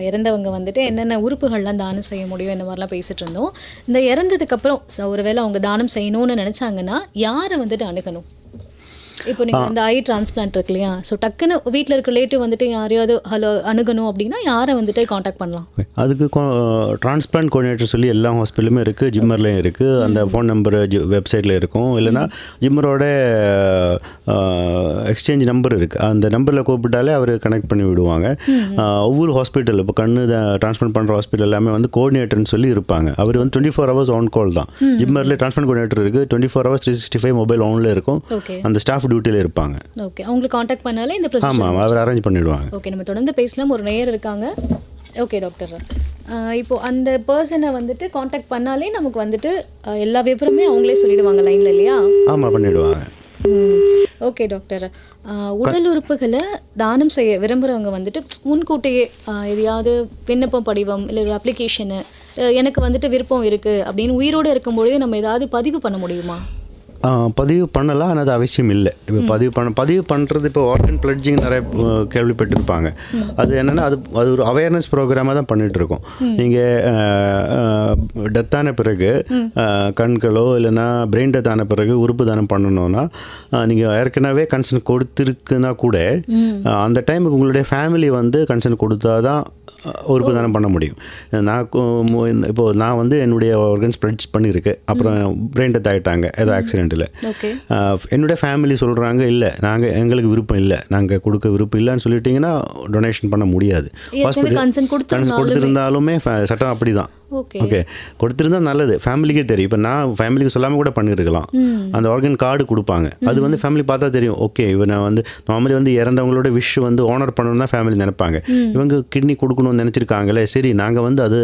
இறந்தவங்க என்னென்ன உறுப்புகள்லாம் தானம் செய்ய முடியும் இந்த மாதிரிலாம் பேசிகிட்டு இருந்தோம். இந்த இறந்ததுக்கப்புறம் ஒருவேளை அவங்க தானம் செய்யணும்னு நினச்சாங்கன்னா யாரை அணுகணும்? இப்போ நீங்கள் இந்த ஐ டிரான்ஸ்பிளான்ட் இருக்கு இல்லையா, ஸோ டக்குன்னு வீட்டில் இருக்க ரிலேட்டிவ் யாரையாவது அணுகணும் அப்படின்னா யாரை காண்டாக்ட் பண்ணலாம்? அதுக்கு டிரான்ஸ்பிளான்ட் கோஆர்டினேட்டர் சொல்லி எல்லா ஹாஸ்பிட்டலுமே இருக்குது, ஜிம்மர்லேயும் இருக்குது. அந்த ஃபோன் நம்பர் வெப்சைட்டில் இருக்கும், இல்லைனா ஜிம்மரோட எக்ஸ்சேஞ்ச் நம்பர் இருக்குது, அந்த நம்பரில் கூப்பிட்டாலே அவர் கனெக்ட் பண்ணி விடுவாங்க. ஒவ்வொரு ஹாஸ்பிட்டல் இப்போ கண்ணு டிரான்ஸ்பிளான்ட் பண்ணுற ஹாஸ்பிட்டல் எல்லாமே கோஆர்டினேட்டர்னு சொல்லி இருப்பாங்க. அவர் 24 hours ஆன் கால் தான். ஜிம்மரில் டிரான்ஸ்பிளான்ட் கோஆர்டினேட்டர் இருக்குது, 24 hours 365 மொபைல் ஆனில் இருக்கும். அந்த ஸ்டாஃப் டியூட்டியில் இருப்பாங்க. ஓகே, அவங்களுக்கு காண்டாக்ட் பண்ணாலே இந்த ப்ராசஸ் ஆமாம், அவர் அரேஞ்ச் பண்ணிடுவாங்க. ஓகே, நம்ம தொடர்ந்து பேசலாம். ஒரு நேயர் இருக்காங்க. ஓகே டாக்டர், இப்போ அந்த பர்சனை காண்டாக்ட் பண்ணாலே நமக்கு எல்லா விவரமே அவங்களே சொல்லிடுவாங்க லைனில் இல்லையா? ஆமாம், பண்ணிடுவாங்க. ஓகே டாக்டர், உடல் உறுப்புகளை தானம் செய்ய விரும்புகிறவங்க முன்கூட்டியே எதையாவது விண்ணப்பம் படிவம் இல்லை ஒரு அப்ளிகேஷனு எனக்கு விருப்பம் இருக்குது அப்படின்னு உயிரோடு இருக்கும்பொழுதே நம்ம ஏதாவது பதிவு பண்ண முடியுமா? பதிவு பண்ணலாம், ஆனால் அது அவசியம் இல்லை. இப்போ பதிவு பண்ணுறது இப்போ ஆர்கன் பிளட்ஜிங் நிறைய கேள்விப்பட்டிருப்பாங்க. அது என்னென்னா அது ஒரு அவேர்னஸ் ப்ரோக்ராமாக தான் பண்ணிகிட்ருக்கோம். நீங்கள் டெத்தான பிறகு கண்களோ இல்லைனா பிரெயின் டெத் ஆன பிறகு உறுப்பு தானம் பண்ணணுன்னா நீங்கள் ஏற்கனவே கன்சர்ன் கொடுத்துருக்குன்னா கூட அந்த டைமுக்கு உங்களுடைய ஃபேமிலி கன்சர்ன் கொடுத்தா தான் உறுப்பு தானம் பண்ண முடியும். இப்போது நான் என்னுடைய ஆர்கன்ஸ் பிளட்ஜ் பண்ணியிருக்கேன், அப்புறம் பிரெயின் டெத் ஆகிட்டாங்க ஏதோ ஆக்சிடென்ட்டில். என்னுடைய ஃபேமிலி சொல்கிறாங்க இல்லை எங்களுக்கு விருப்பம் இல்லை, நாங்கள் கொடுக்க விருப்பம் இல்லைன்னு சொல்லிட்டிங்கன்னா டொனேஷன் பண்ண முடியாது. ஹாஸ்பிட்டல் கன்சர்ன் கொடுத்துருந்தாலுமே சட்டம் அப்படி தான். ஓகே, கொடுத்துருந்தா நல்லது, ஃபேமிலிக்கே தெரியும். இப்போ நான் ஃபேமிலிக்கு சொல்லாமல் கூட பண்ணியிருக்கலாம். அந்த ஆர்கன் கார்டு கொடுப்பாங்க, அது ஃபேமிலி பார்த்தா தெரியும். ஓகே, இவனை நார்மலி இறந்தவங்களோட விஷ் ஆனர் பண்ணணும் தான் ஃபேமிலி நினைப்பாங்க. இவங்க கிட்னி கொடுக்கணும்னு நினச்சிருக்காங்களே, சரி நாங்கள் அது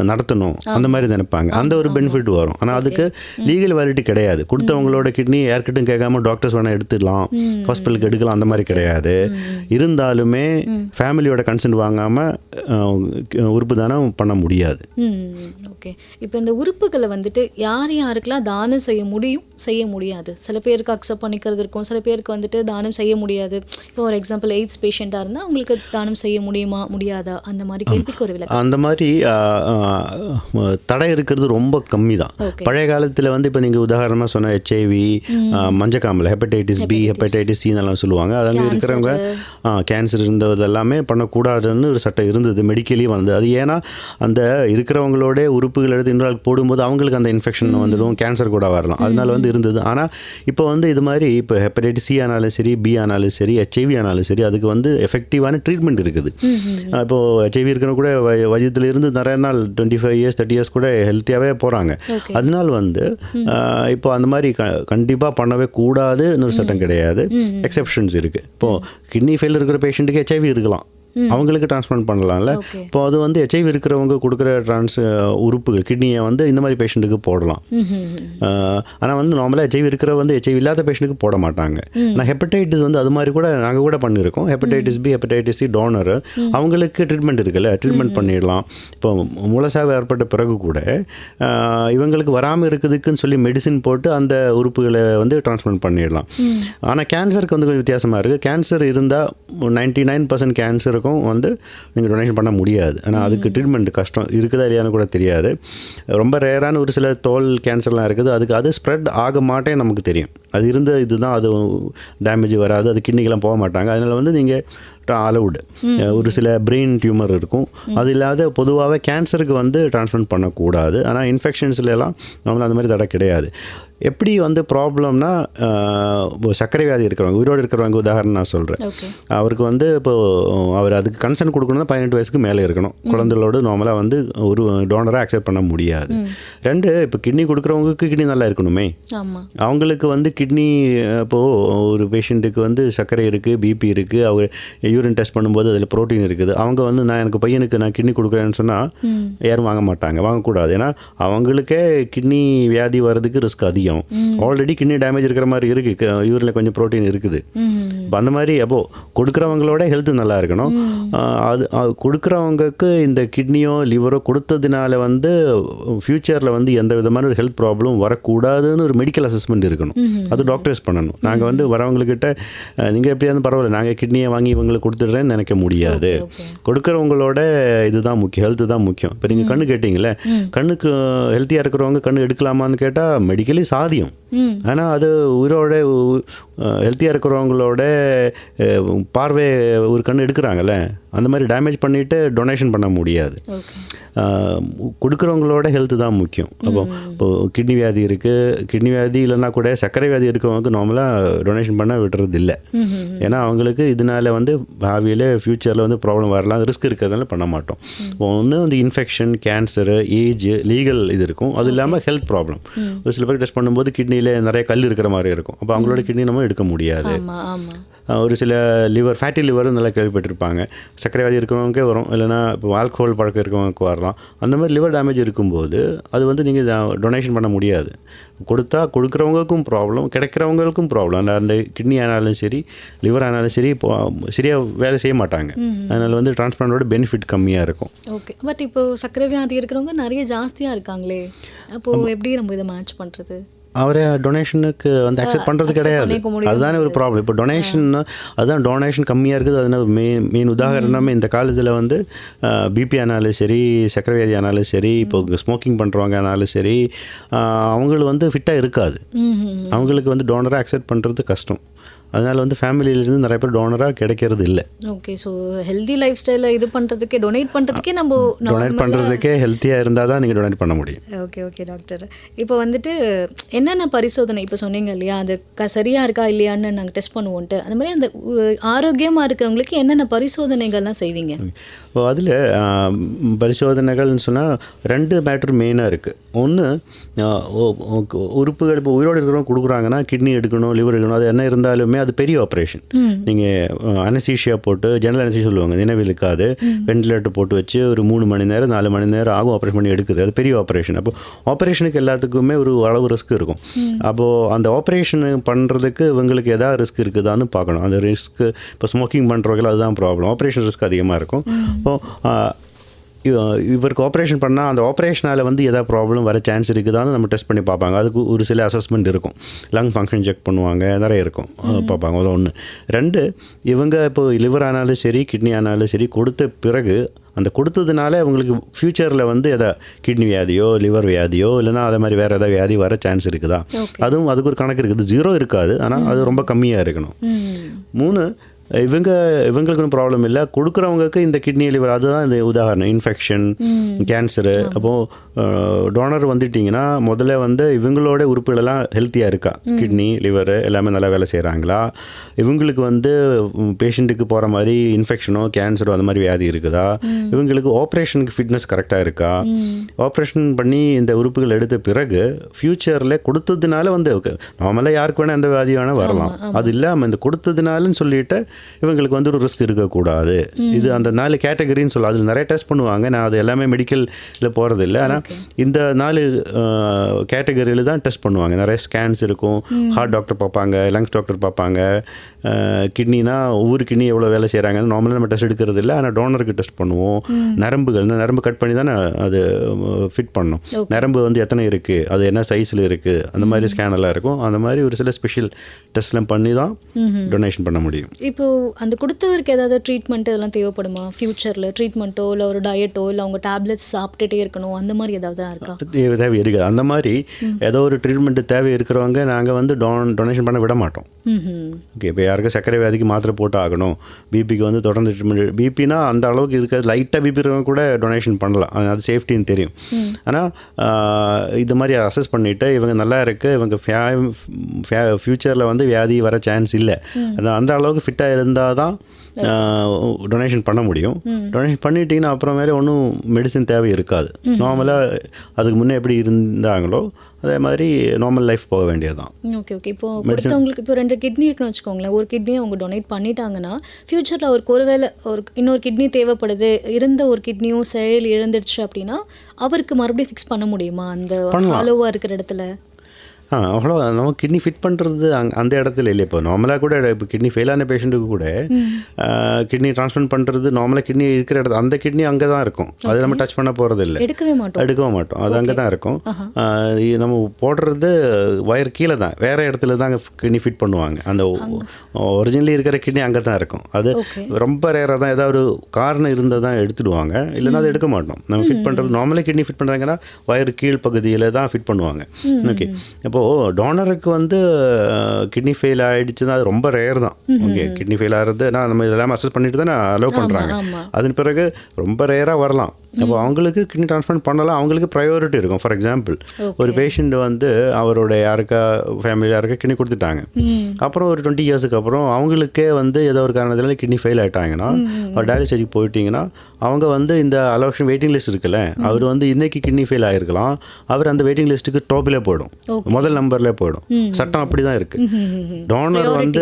நடத்தணும் அந்த மாதிரி நினைப்பாங்க. அந்த ஒரு பெனிஃபிட் வரும். ஆனால் அதுக்கு லீகல் வேலிட்டி கிடையாது. கொடுத்தவங்களோட கிட்னி யார்கிட்டும் கேட்காம டாக்டர்ஸ் வேணால் எடுத்துடலாம், ஹாஸ்பிட்டலுக்கு எடுக்கலாம், அந்த மாதிரி கிடையாது. இருந்தாலுமே ஃபேமிலியோட கன்சென்ட் வாங்காமல் உறுப்பு தானம் பண்ண முடியாது. ஓகே, இப்போ இந்த உறுப்புகளை யாருக்கெல்லாம் தானம் செய்ய முடியும், செய்ய முடியாது? சில பேருக்கு அக்செப்ட் பண்ணிக்கிறது இருக்கும், சில பேருக்கு தானம் செய்ய முடியாது. இப்போ ஒரு எக்ஸாம்பிள் எய்ட்ஸ் பேஷண்ட்டாக இருந்தால் அவங்களுக்கு தானம் செய்ய முடியுமா முடியாதா, அந்த மாதிரி கேள்விக்கு ஒரு விளக்கம். அந்த மாதிரி தடை இருக்கிறது ரொம்ப கம்மி தான். பழைய காலத்தில் வந்து இப்போ நீங்கள் உதாரணமாக சொன்ன HIV, மஞ்சக்காமல், ஹெப்படைட்டிஸ் B, ஹெப்படைட்டிஸ் Cன்னெல்லாம் சொல்லுவாங்க. அது அங்கே இருக்கிறவங்க கேன்சர் இருந்தது எல்லாமே பண்ணக்கூடாதுன்னு ஒரு சட்டம் இருந்தது, மெடிக்கலி வந்து. அது ஏன்னா அந்த இருக்கிறவங்களோட உறுப்புகள் எடுத்து இன்னொரு போடும்போது அவங்களுக்கு அந்த இன்ஃபெக்ஷன் வந்துடும், கேன்சர் கூட வரலாம், அதனால வந்து இருந்தது. ஆனால் இப்போ வந்து இது மாதிரி இப்போ ஹெப்படைட்டிஸ் C ஆனாலும் சரி, B ஆனாலும் சரி, HIV ஆனாலும் சரி, அதுக்கு வந்து எஃபெக்டிவான ட்ரீட்மெண்ட் இருக்குது. இப்போது HIV இருக்கிறவங்க கூட வயதிலிருந்து நிறைய நாள் 25 இயர்ஸ் 30 இயர்ஸ் கூட ஹெல்த்தியாகவே போகிறாங்க. அதனால் வந்து இப்போ அந்த மாதிரி கண்டிப்பாக பண்ணவே கூடாதுன்னு ஒரு சட்டம் கிடையாது, எக்ஸெப்ஷன்ஸ் இருக்குது. இப்போது கிட்னி ஃபெயில் இருக்கிற பேஷண்ட்டுக்கு HIV இருக்கலாம், அவங்களுக்கு டிரான்ஸ்பிளான்ட் பண்ணலாம்ல. இப்போ அது வந்து HIV இருக்கிறவங்க கொடுக்குற உறுப்புகள் கிட்னியை வந்து இந்த மாதிரி பேஷண்ட்டுக்கு போடலாம். ஆனால் வந்து நார்மலாக HIV இருக்கிற வந்து HIV இல்லாத பேஷண்ட்டுக்கு போட மாட்டாங்க. ஆனால் ஹெப்படைட்டிஸ் வந்து அது மாதிரி கூட நாங்கள் கூட பண்ணியிருக்கோம். Hepatitis B, hepatitis C donor, அவங்களுக்கு ட்ரீட்மெண்ட் இருக்குல்ல, ட்ரீட்மெண்ட் பண்ணிடலாம். இப்போ மூலசாவு ஏற்பட்ட பிறகு கூட இவங்களுக்கு வராமல் இருக்குதுக்குன்னு சொல்லி மெடிசின் போட்டு அந்த உறுப்புகளை வந்து டிரான்ஸ்பிளான்ட் பண்ணிடலாம். ஆனால் கேன்சருக்கு வந்து கொஞ்சம் வித்தியாசமாக இருக்குது. கேன்சர் இருந்தால் 99% கேன்சருக்கும் வந்து நீங்கள் டொனேஷன் பண்ண முடியாது. ஆனால் அதுக்கு ட்ரீட்மெண்ட் கஷ்டம், இருக்குதா இல்லையான்னு கூட தெரியாது. ரொம்ப ரேரான ஒரு சில தோல் கேன்சர்லாம் இருக்குது, அதுக்கு அது ஸ்ப்ரெட் ஆக மாட்டேன் நமக்கு தெரியும். அது இருந்த இதுதான், அது டேமேஜ் வராது, அது கிட்னிக்கெல்லாம் போக மாட்டாங்க. அதனால் வந்து நீங்கள் அலவுடு. ஒரு சில பிரெயின் டியூமர் இருக்கும், அது இல்லாத பொதுவாகவே கேன்சருக்கு வந்து டிரான்ஸ்பிளான்ட் பண்ணக்கூடாது. ஆனால் இன்ஃபெக்ஷன்ஸ்லாம் நம்மளும் அந்த மாதிரி தடை கிடையாது. எப்படி வந்து ப்ராப்ளம்னா, சர்க்கரை வியாதி இருக்கிறவங்க, உயிரோடு இருக்கிறவங்க உதாரணம் நான் சொல்கிறேன். அவருக்கு வந்து இப்போது அவர் அதுக்கு கன்சர்ன் கொடுக்கணும்னா 18 வயசுக்கு மேலே இருக்கணும். குழந்தைகளோடு நார்மலாக வந்து ஒரு டோனராக அக்செப்ட் பண்ண முடியாது. 2, இப்போ கிட்னி கொடுக்குறவங்களுக்கு கிட்னி நல்லா இருக்கணுமே. அவங்களுக்கு வந்து கிட்னி, இப்போது ஒரு பேஷண்ட்டுக்கு வந்து சர்க்கரை இருக்குது, பிபி இருக்குது, அவங்க யூரின் டெஸ்ட் பண்ணும்போது அதில் ப்ரோட்டீன் இருக்குது, அவங்க வந்து எனக்கு பையனுக்கு நான் கிட்னி கொடுக்குறேன்னு சொன்னால் யாரும் வாங்க மாட்டாங்க, வாங்கக்கூடாது. ஏன்னா அவங்களுக்கே கிட்னி வியாதி வர்றதுக்கு ரிஸ்க் அதிகம். ஆல்ரெடி கிட்னி டேமேஜ் இருக்கிற மாதிரி இருக்குது, யூரின்ல கொஞ்சம் ப்ரோட்டீன் இருக்குது. அந்த மாதிரி அப்போது கொடுக்குறவங்களோட ஹெல்த் நல்லா இருக்கணும். அது கொடுக்குறவங்களுக்கு இந்த கிட்னியோ லிவரோ கொடுத்ததுனால வந்து ஃப்யூச்சரில் வந்து எந்த விதமான ஒரு ஹெல்த் ப்ராப்ளம் வரக்கூடாதுன்னு ஒரு மெடிக்கல் அசஸ்மெண்ட் இருக்கணும். அது டாக்டர்ஸ் பண்ணணும். நாங்கள் வந்து வரவங்கக்கிட்ட நீங்கள் எப்படியாவது பரவாயில்ல, நாங்கள் கிட்னியை வாங்கி இவங்களுக்கு கொடுத்துட்றேன்னு நினைக்க முடியாது. கொடுக்குறவங்களோட இதுதான் முக்கியம், ஹெல்த்து தான் முக்கியம். இப்போ நீங்கள் கண்ணு கேட்டிங்களே, கண்ணுக்கு ஹெல்த்தியாக இருக்கிறவங்க கண்ணு எடுக்கலாமான்னு கேட்டால் மெடிக்கலி சாதியம். ஆனால் அது உயிரோட ஹெல்த்தியாக இருக்கிறவங்களோட பார்வை ஒரு கண்ணு எடுக்கிறாங்கல்ல, அந்த மாதிரி டேமேஜ் பண்ணிவிட்டு டொனேஷன் பண்ண முடியாது. கொடுக்குறவங்களோட ஹெல்த்து தான் முக்கியம். இப்போது கிட்னி வியாதி இருக்குது, கிட்னி வியாதி இல்லைன்னா கூட சர்க்கரை வியாதி இருக்கிறவங்க நார்மலாக டொனேஷன் பண்ண விடுறது இல்லை. ஏன்னா அவங்களுக்கு இதனால வந்து பாவியில் ஃப்யூச்சரில் வந்து ப்ராப்ளம் வரலாம், ரிஸ்க் இருக்கிறதுனால பண்ண மாட்டோம். ஒன்று வந்து இன்ஃபெக்ஷன், கேன்சரு, ஏஜ், லீகல் இது இருக்கும். அது இல்லாமல் ஹெல்த் ப்ராப்ளம். ஒரு சில பேர் டெஸ்ட் பண்ணும்போது கிட்னியில் நிறைய கல் இருக்கிற மாதிரி இருக்கும், அப்போ அவங்களோட கிட்னி நம்ம எடுக்க முடியாது. ஒரு சில லிவர், ஃபேட்டி லிவர் நல்லா கேள்விப்பட்டிருப்பாங்க, சர்க்கரை வியாதி இருக்கிறவங்க வரும், இல்லைனா இப்போ ஆல்கோஹால் பழக்கம் இருக்கிறவங்களுக்கு வரலாம். அந்த மாதிரி லிவர் டேமேஜ் இருக்கும்போது அது வந்து நீங்கள் டொனேஷன் பண்ண முடியாது. கொடுக்குறவங்களுக்கும் ப்ராப்ளம், கிடைக்கிறவங்களுக்கும் ப்ராப்ளம். அந்த கிட்னி ஆனாலும் சரி, லிவர் ஆனாலும் சரி, சரியாக வேலை செய்ய மாட்டாங்க. அதனால் வந்து டிரான்ஸ்பிளான்டோட பெனிஃபிட் கம்மியாக இருக்கும். ஓகே, பட் இப்போ சர்க்கரை வியாதி இருக்கிறவங்க நிறைய ஜாஸ்தியாக இருக்காங்களே, அப்போது எப்படி நம்ம இதை மேட்ச் பண்ணுறது? அவரை டொனேஷனுக்கு வந்து அக்செப்ட் பண்ணுறது கிடையாது, அதுதானே ஒரு ப்ராப்ளம். இப்போ டொனேஷன், அதுதான் டொனேஷன் கம்மியாக இருக்குது. அதனால் மெயின் உதாரணமே இந்த காலத்தில் வந்து பிபி ஆனாலும் சரி, சர்க்கரை வியாதி ஆனாலும் சரி, இப்போ ஸ்மோக்கிங் பண்ணுறவங்க ஆனாலும் சரி, அவங்களுக்கு வந்து ஃபிட்டாக இருக்காது. அவங்களுக்கு வந்து டோனராக அக்செப்ட் பண்ணுறது கஷ்டம். அதனால் வந்து ஃபேமிலியிலேருந்து நிறைய பேர் டோனராக கிடைக்கிறது இல்லை. ஓகே, ஸோ ஹெல்தி லைஃப் ஸ்டைலில் இது பண்ணுறதுக்கே, டொனேட் பண்ணுறதுக்கே நம்ம டொனேட் பண்ணுறதுக்கே ஹெல்த்தியாக இருந்தால் தான் நீங்கள் டொனேட் பண்ண முடியும். ஓகே டாக்டர், இப்போ வந்துட்டு என்னென்ன பரிசோதனை இப்போ சொன்னீங்க இல்லையா, அது சரியாக இருக்கா இல்லையான்னு நாங்கள் டெஸ்ட் பண்ணுவோன்ட்டு, அந்த மாதிரி அந்த ஆரோக்கியமாக இருக்கிறவங்களுக்கு என்னென்ன பரிசோதனைகள்லாம் செய்வீங்க? இப்போ அதில் பரிசோதனைகள்னு சொன்னால் 2 மேட்ரு மெயினாக இருக்குது. ஒன்று, உறுப்புகள் இப்போ உயிரோடு இருக்கிறவங்க கொடுக்குறாங்கன்னா கிட்னி எடுக்கணும், லிவர் எடுக்கணும், அது என்ன இருந்தாலுமே அது பெரிய ஆப்ரேஷன். நீங்கள் அனஸ்தீஷியா போட்டு, ஜெனரல் அனஸ்தீஷியா சொல்லுவாங்க, நினைவில் இருக்காது, வென்டிலேட்டர் போட்டு வச்சு ஒரு 3 மணி நேரம் 4 மணி நேரம் ஆகும் ஆப்ரேஷன் பண்ணி எடுக்குது. அது பெரிய ஆப்ரேஷன். அப்போ ஆப்ரேஷனுக்கு எல்லாத்துக்குமே ஒரு அளவு ரிஸ்க் இருக்கும். அப்போது அந்த ஆப்ரேஷன் பண்ணுறதுக்கு இவங்களுக்கு எதாவது ரிஸ்க் இருக்குதான்னு பார்க்கணும். அந்த ரிஸ்க்கு இப்போ ஸ்மோக்கிங் பண்ணுறவங்க அதுதான் ப்ராப்ளம், ஆப்ரேஷன் ரிஸ்க் அதிகமாக இருக்கும். இப்போ இவருக்கு ஆப்ரேஷன் பண்ணால் அந்த ஆப்ரேஷனால் வந்து எதாவது ப்ராப்ளம் வர சான்ஸ் இருக்குதான்னு நம்ம டெஸ்ட் பண்ணி பார்ப்பாங்க. அதுக்கு ஒரு சில அசஸ்மெண்ட் இருக்கும். லங் ஃபங்க்ஷன் செக் பண்ணுவாங்க, நிறைய இருக்கும், பார்ப்பாங்க. அது ஒன்று. 2, இவங்க இப்போ லிவர் ஆனாலும் சரி கிட்னி ஆனாலும் சரி கொடுத்த பிறகு அந்த கொடுத்ததுனால அவங்களுக்கு ஃப்யூச்சரில் வந்து எதா கிட்னி வியாதியோ லிவர் வியாதியோ இல்லைனா அதே மாதிரி வேறு எதாவது வியாதி வர சான்ஸ் இருக்குதா, அதுவும் அதுக்கு ஒரு கணக்கு இருக்குது. 0 இருக்காது, ஆனால் அது ரொம்ப கம்மியாக இருக்கணும். 3, இவங்களுக்கு ஒன்றும் ப்ராப்ளம் இல்லை, கொடுக்குறவங்களுக்கு இந்த கிட்னி லிவர், அதுதான் இந்த உதாரணம். Infection, cancer. அப்போது டோனர் வந்துட்டிங்கன்னா முதல்ல வந்து இவங்களோட உறுப்புகளெல்லாம் ஹெல்த்தியாக இருக்கா, கிட்னி லிவர் எல்லாமே நல்லா வேலை செய்கிறாங்களா, இவங்களுக்கு வந்து பேஷண்ட்டுக்கு போகிற மாதிரி இன்ஃபெக்ஷனோ கேன்சரோ அந்த மாதிரி வியாதி இருக்குதா, இவங்களுக்கு ஆப்ரேஷனுக்கு ஃபிட்னஸ் கரெக்டாக இருக்கா, ஆப்ரேஷன் பண்ணி இந்த உறுப்புகள் எடுத்த பிறகு ஃப்யூச்சரில் கொடுத்ததுனால வந்து நார்மலாக யாருக்கு வேணால் எந்த வியாதி வேணால் வரலாம். அது இல்லாமல் இந்த கொடுத்ததுனாலன்னு சொல்லிட்டு இவங்களுக்கு வந்து ஒரு ரிஸ்க் இருக்கக்கூடாது. இது அந்த 4 கேட்டகரின்னு சொல்லலாம். அதில் நிறைய டெஸ்ட் பண்ணுவாங்க. நான் அது எல்லாமே மெடிக்கலில் போகிறது இல்லை. ஆனால் இந்த 4 கேட்டகரியில் தான் டெஸ்ட் பண்ணுவாங்க. நிறைய ஸ்கேன்ஸ் இருக்கும். ஹார்ட் டாக்டர் பார்ப்பாங்க, லங்ஸ் டாக்டர் பார்ப்பாங்க. கிட்னினா ஒவ்வொரு கிட்னி எவ்வளோ வேலை செய்கிறாங்கன்னு நார்மலாக நம்ம டெஸ்ட் எடுக்கிறது இல்லை. ஆனால் டோனருக்கு டெஸ்ட் பண்ணுவோம். நரம்பு கட் பண்ணி தானே அது ஃபிட் பண்ணணும். நரம்பு வந்து எத்தனை இருக்குது, அது என்ன சைஸில் இருக்குது, அந்த மாதிரி ஸ்கேன் எல்லாம் இருக்கும். அந்த மாதிரி ஒரு சில ஸ்பெஷல் டெஸ்ட்லாம் பண்ணி தான் டொனேஷன் பண்ண முடியும். இப்போ அந்த கொடுத்தவருக்கு ஏதாவது ட்ரீட்மெண்ட் இதெல்லாம் தேவைப்படுமா ஃபியூச்சரில்? ட்ரீட்மெண்ட்டோ இல்லை ஒரு டயட்டோ இல்லை அவங்க டேப்லெட்ஸ் சாப்பிட்டுட்டே இருக்கணும் அந்த மாதிரி ஏதாவது இருக்கா? தேவை இருக்குது. அந்த மாதிரி ஏதோ ஒரு ட்ரீட்மெண்ட் தேவை இருக்கிறவங்க நாங்கள் வந்து டொனேஷன் பண்ண விட மாட்டோம். ஓகே, இப்போ யாருக்கும் சர்க்கரை வியாதிக்கு மாத்திரை போட்டு ஆகணும், பிபிக்கு வந்து தொடர்ந்து ட்ரீட்மெண்ட், பிபினா அந்த அளவுக்கு இருக்காது, லைட்டாக பிபி இருக்கவங்க கூட டொனேஷன் பண்ணலாம், அது சேஃப்டின்னு தெரியும். ஆனால் இது மாதிரி அசஸ் பண்ணிவிட்டு இவங்க நல்லா இருக்குது, இவங்க ஃப்யூச்சரில் வந்து வியாதி வர சான்ஸ் இல்லை, அந்த அளவுக்கு ஃபிட்டாக இருந்தால் தான் டொனேஷன் பண்ண முடியும். டொனேஷன் பண்ணிட்டீங்கன்னா அப்புறம் வேறு ஒன்றும் மெடிசின் தேவை இருக்காது. நார்மலாக அதுக்கு முன்னே எப்படி இருந்தாங்களோ அதே மாதிரி நார்மல் லைஃப் போக வேண்டியது தான். ஓகே. இப்போ கொடுத்தவங்களுக்கு இப்போ 2 கிட்னி இருக்குன்னு வச்சுக்கோங்களேன். ஒரு கிட்னியை அவங்க டொனேட் பண்ணிட்டாங்கன்னா ஃப்யூச்சரில் அவருக்கு ஒருவேளை இன்னொரு கிட்னி தேவைப்படுது, இருந்த ஒரு கிட்னியும் செயல் இழந்துடுச்சு அப்படின்னா அவருக்கு மறுபடியும் ஃபிக்ஸ் பண்ண முடியுமா அந்த ஹாலோவாக இருக்கிற இடத்துல? அவ்வளோ நம்ம கிட்னி ஃபிட் பண்ணுறது அந்த இடத்துல இல்லை. இப்போ நார்மலாக கூட இப்போ கிட்னி ஃபெயிலான பேஷண்ட்டுக்கு கூட கிட்னி ட்ரான்ஸ்பிளான்ட் பண்ணுறது நார்மலாக கிட்னி இருக்கிற இடத்துல அந்த கிட்னி அங்கே தான் இருக்கும். அது நம்ம டச் பண்ண போகிறது இல்லை, எடுக்கவே மாட்டோம். அது அங்கே தான் இருக்கும். நம்ம போடுறது வயர் கீழே தான், வேறு இடத்துல தான் கிட்னி ஃபிட் பண்ணுவாங்க. அந்த ஒரிஜினலி இருக்கிற கிட்னி அங்கே தான் இருக்கும். அது ரொம்ப ரேராக தான், ஏதாவது ஒரு காரணம் இருந்தால் தான் எடுத்துடுவாங்க, இல்லைன்னா அது எடுக்க மாட்டோம். நம்ம ஃபிட் பண்ணுறது நார்மலாக கிட்னி ஃபிட் பண்ணுறாங்கன்னா வயர் கீழ் பகுதியில் தான் ஃபிட் பண்ணுவாங்க. ஓகே, இப்போது டோனருக்கு வந்து கிட்னி ஃபெயில் ஆகிடுச்சுன்னா அது ரொம்ப ரேர் தான். ஓகே, கிட்னி ஃபெயில் ஆகிறது நம்ம இதெல்லாம் அசஸ் பண்ணிட்டு தான் அலோவ் பண்ணுறாங்க. அதன் பிறகு ரொம்ப ரேராக வரலாம். அப்போ அவங்களுக்கு கிட்னி ட்ரான்ஸ்பிளான்ட் பண்ணலாம், அவங்களுக்கு ப்ரையாரிட்டி இருக்கும். ஃபார் எக்ஸாம்பிள், ஒரு பேஷண்ட் வந்து அவரோட யாருக்கா ஃபேமிலி யாருக்கா கிட்னி கொடுத்துட்டாங்க, அப்புறம் ஒரு 20 இயர்ஸுக்கு அப்புறம் அவங்களுக்கே வந்து ஏதோ ஒரு காரணத்தினால கிட்னி ஃபெயில் ஆகிட்டாங்கன்னா, ஒரு டயாலிசிஸ்க்கு போயிட்டீங்கன்னா அவங்க வந்து இந்த அலோக்ஷன் வெயிட்டிங் லிஸ்ட் இருக்குல்ல, அவர் வந்து இன்றைக்கி கிட்னி ஃபெயில் ஆகிருக்கலாம், அவர் அந்த வெயிட்டிங் லிஸ்ட்டுக்கு டாப்பில் போயிடும், முதல் நம்பரில் போயிடும். சட்டம் அப்படி தான் இருக்குது. டோனர் வந்து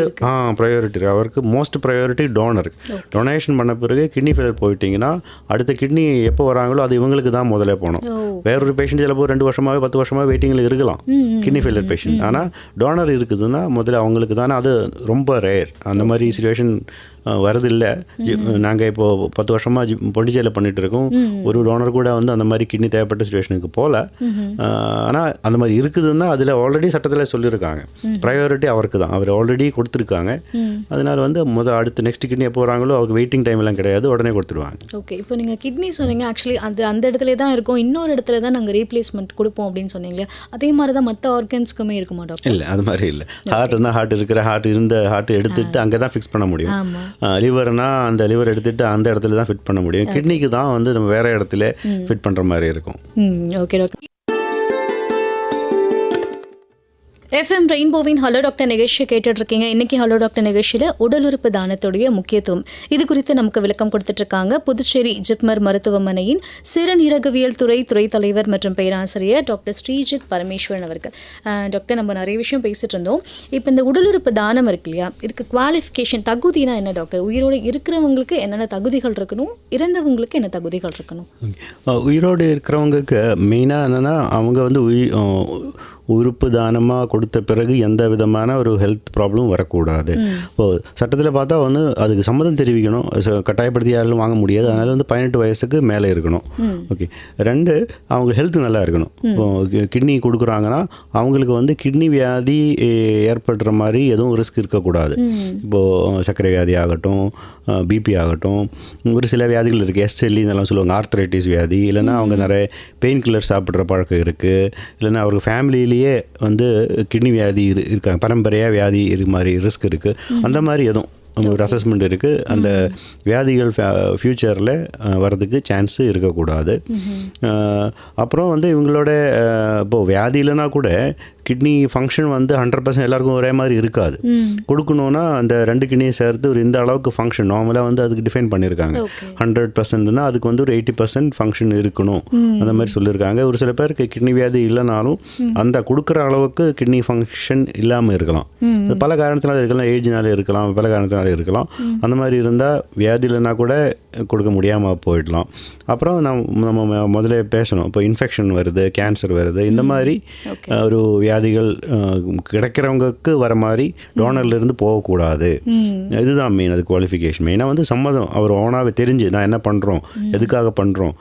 ப்ரையாரிட்டி, அவருக்கு மோஸ்ட் ப்ரையாரிட்டி டோனருக்கு. டொனேஷன் பண்ண பிறகு கிட்னி ஃபெயிலியர் போயிட்டீங்கன்னா அடுத்த கிட்னி எப்போ வராங்களோ அது இவங்களுக்கு தான் முதல்ல போகணும். வேறொரு பேஷண்ட் சில பேர் 2 வருஷமாகவே 10 வருஷமாக வெயிட்டிங்கில் இருக்கலாம் கிட்னி ஃபெயிலியர் பேஷண்ட். ஆனால் டோனர் இருக்குதுன்னா முதல்ல அவங்களுக்கு தானே. அது ரொம்ப ரேர், அந்த மாதிரி சிச்சுவேஷன் வரதில்லை. நாங்கள் இப்போது 10 வருஷமாக பொண்டிச்சேரியில் பண்ணிகிட்டு இருக்கோம். ஒரு டோனர் கூட வந்து அந்த மாதிரி கிட்னி தேவைப்பட்ட சிச்சுவேஷனுக்கு போகல. ஆனால் அந்த மாதிரி இருக்குதுன்னா அதில் ஆல்ரெடி சட்டத்தில் சொல்லியிருக்காங்க, ப்ரையாரிட்டி அவருக்கு தான், அவர் ஆல்ரெடி கொடுத்துருக்காங்க. அதனால் வந்து அடுத்து நெக்ஸ்ட் கிட்னி எப்போ வராங்களோ அவருக்கு வெயிட்டிங் டைம் எல்லாம் கிடையாது, உடனே கொடுத்துருவாங்க. ஓகே, இப்போ நீங்கள் கிட்னி சொன்னீங்க, ஆக்சுவலி அந்த இடத்துல தான் இருக்கும், இன்னொரு இடத்துல தான் நாங்கள் ரீப்ளேஸ்மெண்ட் கொடுப்போம் அப்படின்னு சொன்னீங்களே, அதே மாதிரி தான் மற்ற ஆர்கன்ஸ்க்குமே இருக்குமா டாக்டர்? இல்லை, அது மாதிரி இல்லை. ஹார்ட்னா ஹார்ட் எடுத்துட்டு அங்கே தான் ஃபிக்ஸ் பண்ண முடியும். லிவர்னா அந்த லிவர் எடுத்துட்டு அந்த இடத்துல தான் ஃபிட் பண்ண முடியும். கிட்னிக்கு தான் வந்து நம்ம வேற இடத்துல ஃபிட் பண்ணுற மாதிரி இருக்கும். Okay doctor. எஃப்எம் ரெயின்போவின் ஹலோ டாக்டர் நிகழ்ச்சியை கேட்டுட்ருக்கீங்க. இன்றைக்கி ஹலோ டாக்டர் நிகழ்ச்சியில் உடல் உறுப்பு தானத்துடைய முக்கியத்துவம் இது குறித்து நமக்கு விளக்கம் கொடுத்துட்ருக்காங்க புதுச்சேரி ஜிப்மர் மருத்துவமனையின் சிறுநீரகவியல் துறை தலைவர் மற்றும் பேராசிரியர் டாக்டர் ஸ்ரீஜித் பரமேஸ்வரன் அவர்கள். டாக்டர், நம்ம நிறைய விஷயம் பேசிகிட்டு இருந்தோம். இப்போ இந்த உடல் உறுப்பு தானம் இருக்கு இல்லையா, இதுக்கு குவாலிஃபிகேஷன் தகுதினா என்ன டாக்டர்? உயிரோடு இருக்கிறவங்களுக்கு என்னென்ன தகுதிகள் இருக்கணும், இறந்தவங்களுக்கு என்ன தகுதிகள் இருக்கணும்? உயிரோடு இருக்கிறவங்களுக்கு மெயினாக என்னென்னா அவங்க வந்து உறுப்பு தானமாக கொடுத்த பிறகு எந்த விதமான ஒரு ஹெல்த் ப்ராப்ளம் வரக்கூடாது. இப்போது சட்டத்தில் பார்த்தா ஒன்று அதுக்கு சம்மதம் தெரிவிக்கணும், கட்டாயப்படுத்தி யாரும் வாங்க முடியாது. அதனால் வந்து 18 வயசுக்கு மேலே இருக்கணும். ஓகே. 2 அவங்க ஹெல்த் நல்லா இருக்கணும். இப்போ கிட்னி கொடுக்குறாங்கன்னா அவங்களுக்கு வந்து கிட்னி வியாதி ஏற்படுற மாதிரி எதுவும் ரிஸ்க் இருக்கக்கூடாது. இப்போது சர்க்கரை வியாதி ஆகட்டும், பிபி ஆகட்டும், ஒரு சில வியாதிகள் இருக்குது, எஸ்எல்இ இதெல்லாம் சொல்லுவாங்க, ஆர்த்ரைட்டிஸ் வியாதி, இல்லைன்னா அவங்க நிறைய பெயின் கில்லர் சாப்பிட்ற பழக்கம் இருக்குது, இல்லைன்னா அவருக்கு ஃபேமிலியிலேயே வந்து கிட்னி வியாதி இருக்காங்க, பரம்பரையாக வியாதி இது மாதிரி ரிஸ்க் இருக்குது. அந்த மாதிரி எதுவும் ஒரு அசஸ்மெண்ட் இருக்குது. அந்த வியாதிகள் ஃப்யூச்சரில் வர்றதுக்கு சான்ஸு இருக்கக்கூடாது. அப்புறம் வந்து இவங்களோட இப்போது வியாதி இல்லைனா கூட கிட்னி ஃபங்க்ஷன் வந்து 100% எல்லாருக்கும் ஒரே மாதிரி இருக்காது. கொடுக்கணுன்னா அந்த 2 கிட்னியும் சேர்த்து ஒரு இந்த அளவுக்கு ஃபங்க்ஷன் நார்மலாக வந்து அதுக்கு டிஃபைன் பண்ணியிருக்காங்க. 100%னா அதுக்கு வந்து ஒரு 80% ஃபங்க்ஷன் இருக்கணும் அந்த மாதிரி சொல்லியிருக்காங்க. ஒரு சில பேருக்கு கிட்னி வியாதி இல்லைனாலும் அந்த கொடுக்குற அளவுக்கு கிட்னி ஃபங்க்ஷன் இல்லாமல் இருக்கலாம். அது பல காரணத்தினால இருக்கலாம், ஏஜ்னால இருக்கலாம், பல காரணத்தினால இருக்கலாம். அந்த மாதிரி இருந்தால் வியாதி இல்லைனா கூட கொடுக்க முடியாமல் போயிடலாம். அப்புறம் நம்ம முதல்ல பேசணும், இப்போ இன்ஃபெக்ஷன் வருது, கேன்சர் வருது, இந்த மாதிரி ஒரு வியாதிகள் கிடைக்கிறவங்களுக்கு வர மாதிரி டோனர்லேருந்து போகக்கூடாது. இதுதான் மெயின். அது குவாலிஃபிகேஷன் மெயினாக வந்து சம்மதம், அவர் ஓனாகவே தெரிஞ்சு நான் என்ன பண்ணுறோம், எதுக்காக பண்ணுறோம்,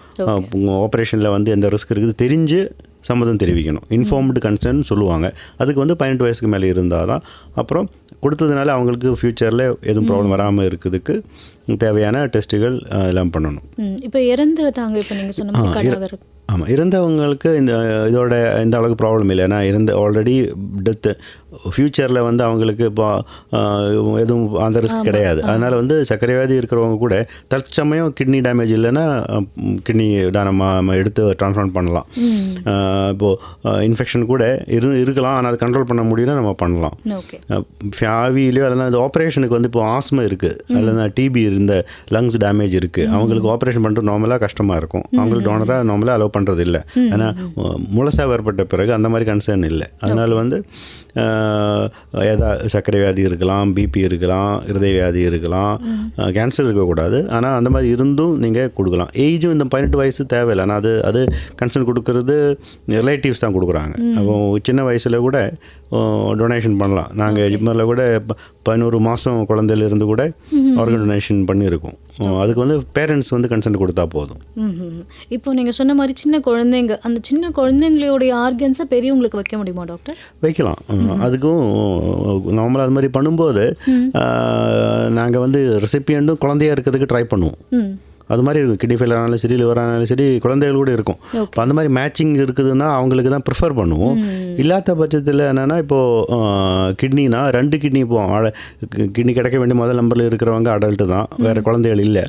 ஆப்ரேஷனில் வந்து எந்த ரிஸ்க் இருக்குது தெரிஞ்சு சம்மதம் தெரிவிக்கணும். இன்ஃபார்ம்டு கன்சர்ன் சொல்லுவாங்க. அதுக்கு வந்து 18 வயசுக்கு மேலே இருந்தால் தான். அப்புறம் கொடுத்ததுனால அவங்களுக்கு ஃப்யூச்சரில் எதுவும் ப்ராப்ளம் வராமல் இருக்கிறதுக்கு தேவையான டெஸ்ட்டுகள் எல்லாம் பண்ணணும். இப்போ இறந்துட்டாங்க, இப்போ நீங்கள் சொன்ன மாதிரி ஆமாம், இறந்தவங்களுக்கு இதோட இந்த அளவுக்கு ப்ராப்ளம் இல்லை. ஏன்னா ஆல்ரெடி டெத்து ஃப்யூச்சரில் வந்து அவங்களுக்கு இப்போ எதுவும் அந்த ரிஸ்க் கிடையாது. அதனால் வந்து சர்க்கரை வியாதி இருக்கிறவங்க கூட தற்சமயம் கிட்னி டேமேஜ் இல்லைன்னா கிட்னி தானமாக எடுத்து ட்ரான்ஸ்பிளான்ட் பண்ணலாம். இப்போது இன்ஃபெக்ஷன் கூட இருக்கலாம், ஆனால் அதை கண்ட்ரோல் பண்ண முடியும்னா நம்ம பண்ணலாம். வியாதியிலையோ இல்லைனா இந்த ஆப்ரேஷனுக்கு வந்து இப்போ ஆஸ்மா இருக்குது, இல்லைனா டிபி இருந்த லங்ஸ் டேமேஜ் இருக்குது, அவங்களுக்கு ஆப்ரேஷன் பண்ணுறது நார்மலாக கஷ்டமாக இருக்கும். அவங்களுக்கு டோனராக நார்மலாக அலோவ் பண்ணுறது இல்லை. ஏன்னா முழுசாக ஏற்பட்ட பிறகு அந்த மாதிரி கன்சர்ன் இல்லை. அதனால் வந்து சர்க்கரை வியாதி இருக்கலாம், பிபி இருக்கலாம், இருதய வியாதி இருக்கலாம், கேன்சர் இருக்கக்கூடாது. ஆனால் அந்த மாதிரி இருந்தும் நீங்கள் கொடுக்கலாம். ஏஜும் இந்த 18 வயசு தேவையில்லை. ஆனால் அது கன்சர்ன் கொடுக்கறது ரிலேட்டிவ்ஸ் தான் கொடுக்குறாங்க. அப்போ சின்ன வயசில் கூட டொனேஷன் பண்ணலாம். நாங்கள் ஜிம்மரில் கூட 11 மாதம் குழந்தையிலிருந்து கூட ஆர்கன் டொனேஷன் பண்ணியிருக்கோம். அதுக்கு வந்து பேரண்ட்ஸ் வந்து கன்சென்ட் கொடுத்தா போதும். இப்போ நீங்கள் சொன்ன மாதிரி சின்ன குழந்தைங்க, அந்த சின்ன குழந்தைங்களுடைய ஆர்கன்ஸை பெரியவங்களுக்கு வைக்க முடியுமா டாக்டர்? வைக்கலாம். அதுக்கும் நார்மலாக அது மாதிரி பண்ணும்போது நாங்கள் வந்து ரெசிபியண்டும் குழந்தையாக இருக்கிறதுக்கு ட்ரை பண்ணுவோம். அது மாதிரி இருக்கும். கிட்னி ஃபெயிலியர் ஆனாலும் சரி, லிவர் ஆனாலும் சரி, குழந்தைகள் கூட இருக்கும். இப்போ அந்த மாதிரி மேட்சிங் இருக்குதுன்னா அவங்களுக்கு தான் ப்ரிஃபர் பண்ணுவோம். இல்லாத பட்சத்தில் என்னென்னா, இப்போது கிட்னினா 2 கிட்னி கிட்னி கிடைக்க வேண்டிய முதல் நம்பரில் இருக்கிறவங்க அடல்ட்டு தான், வேறு குழந்தைகள் இல்லை.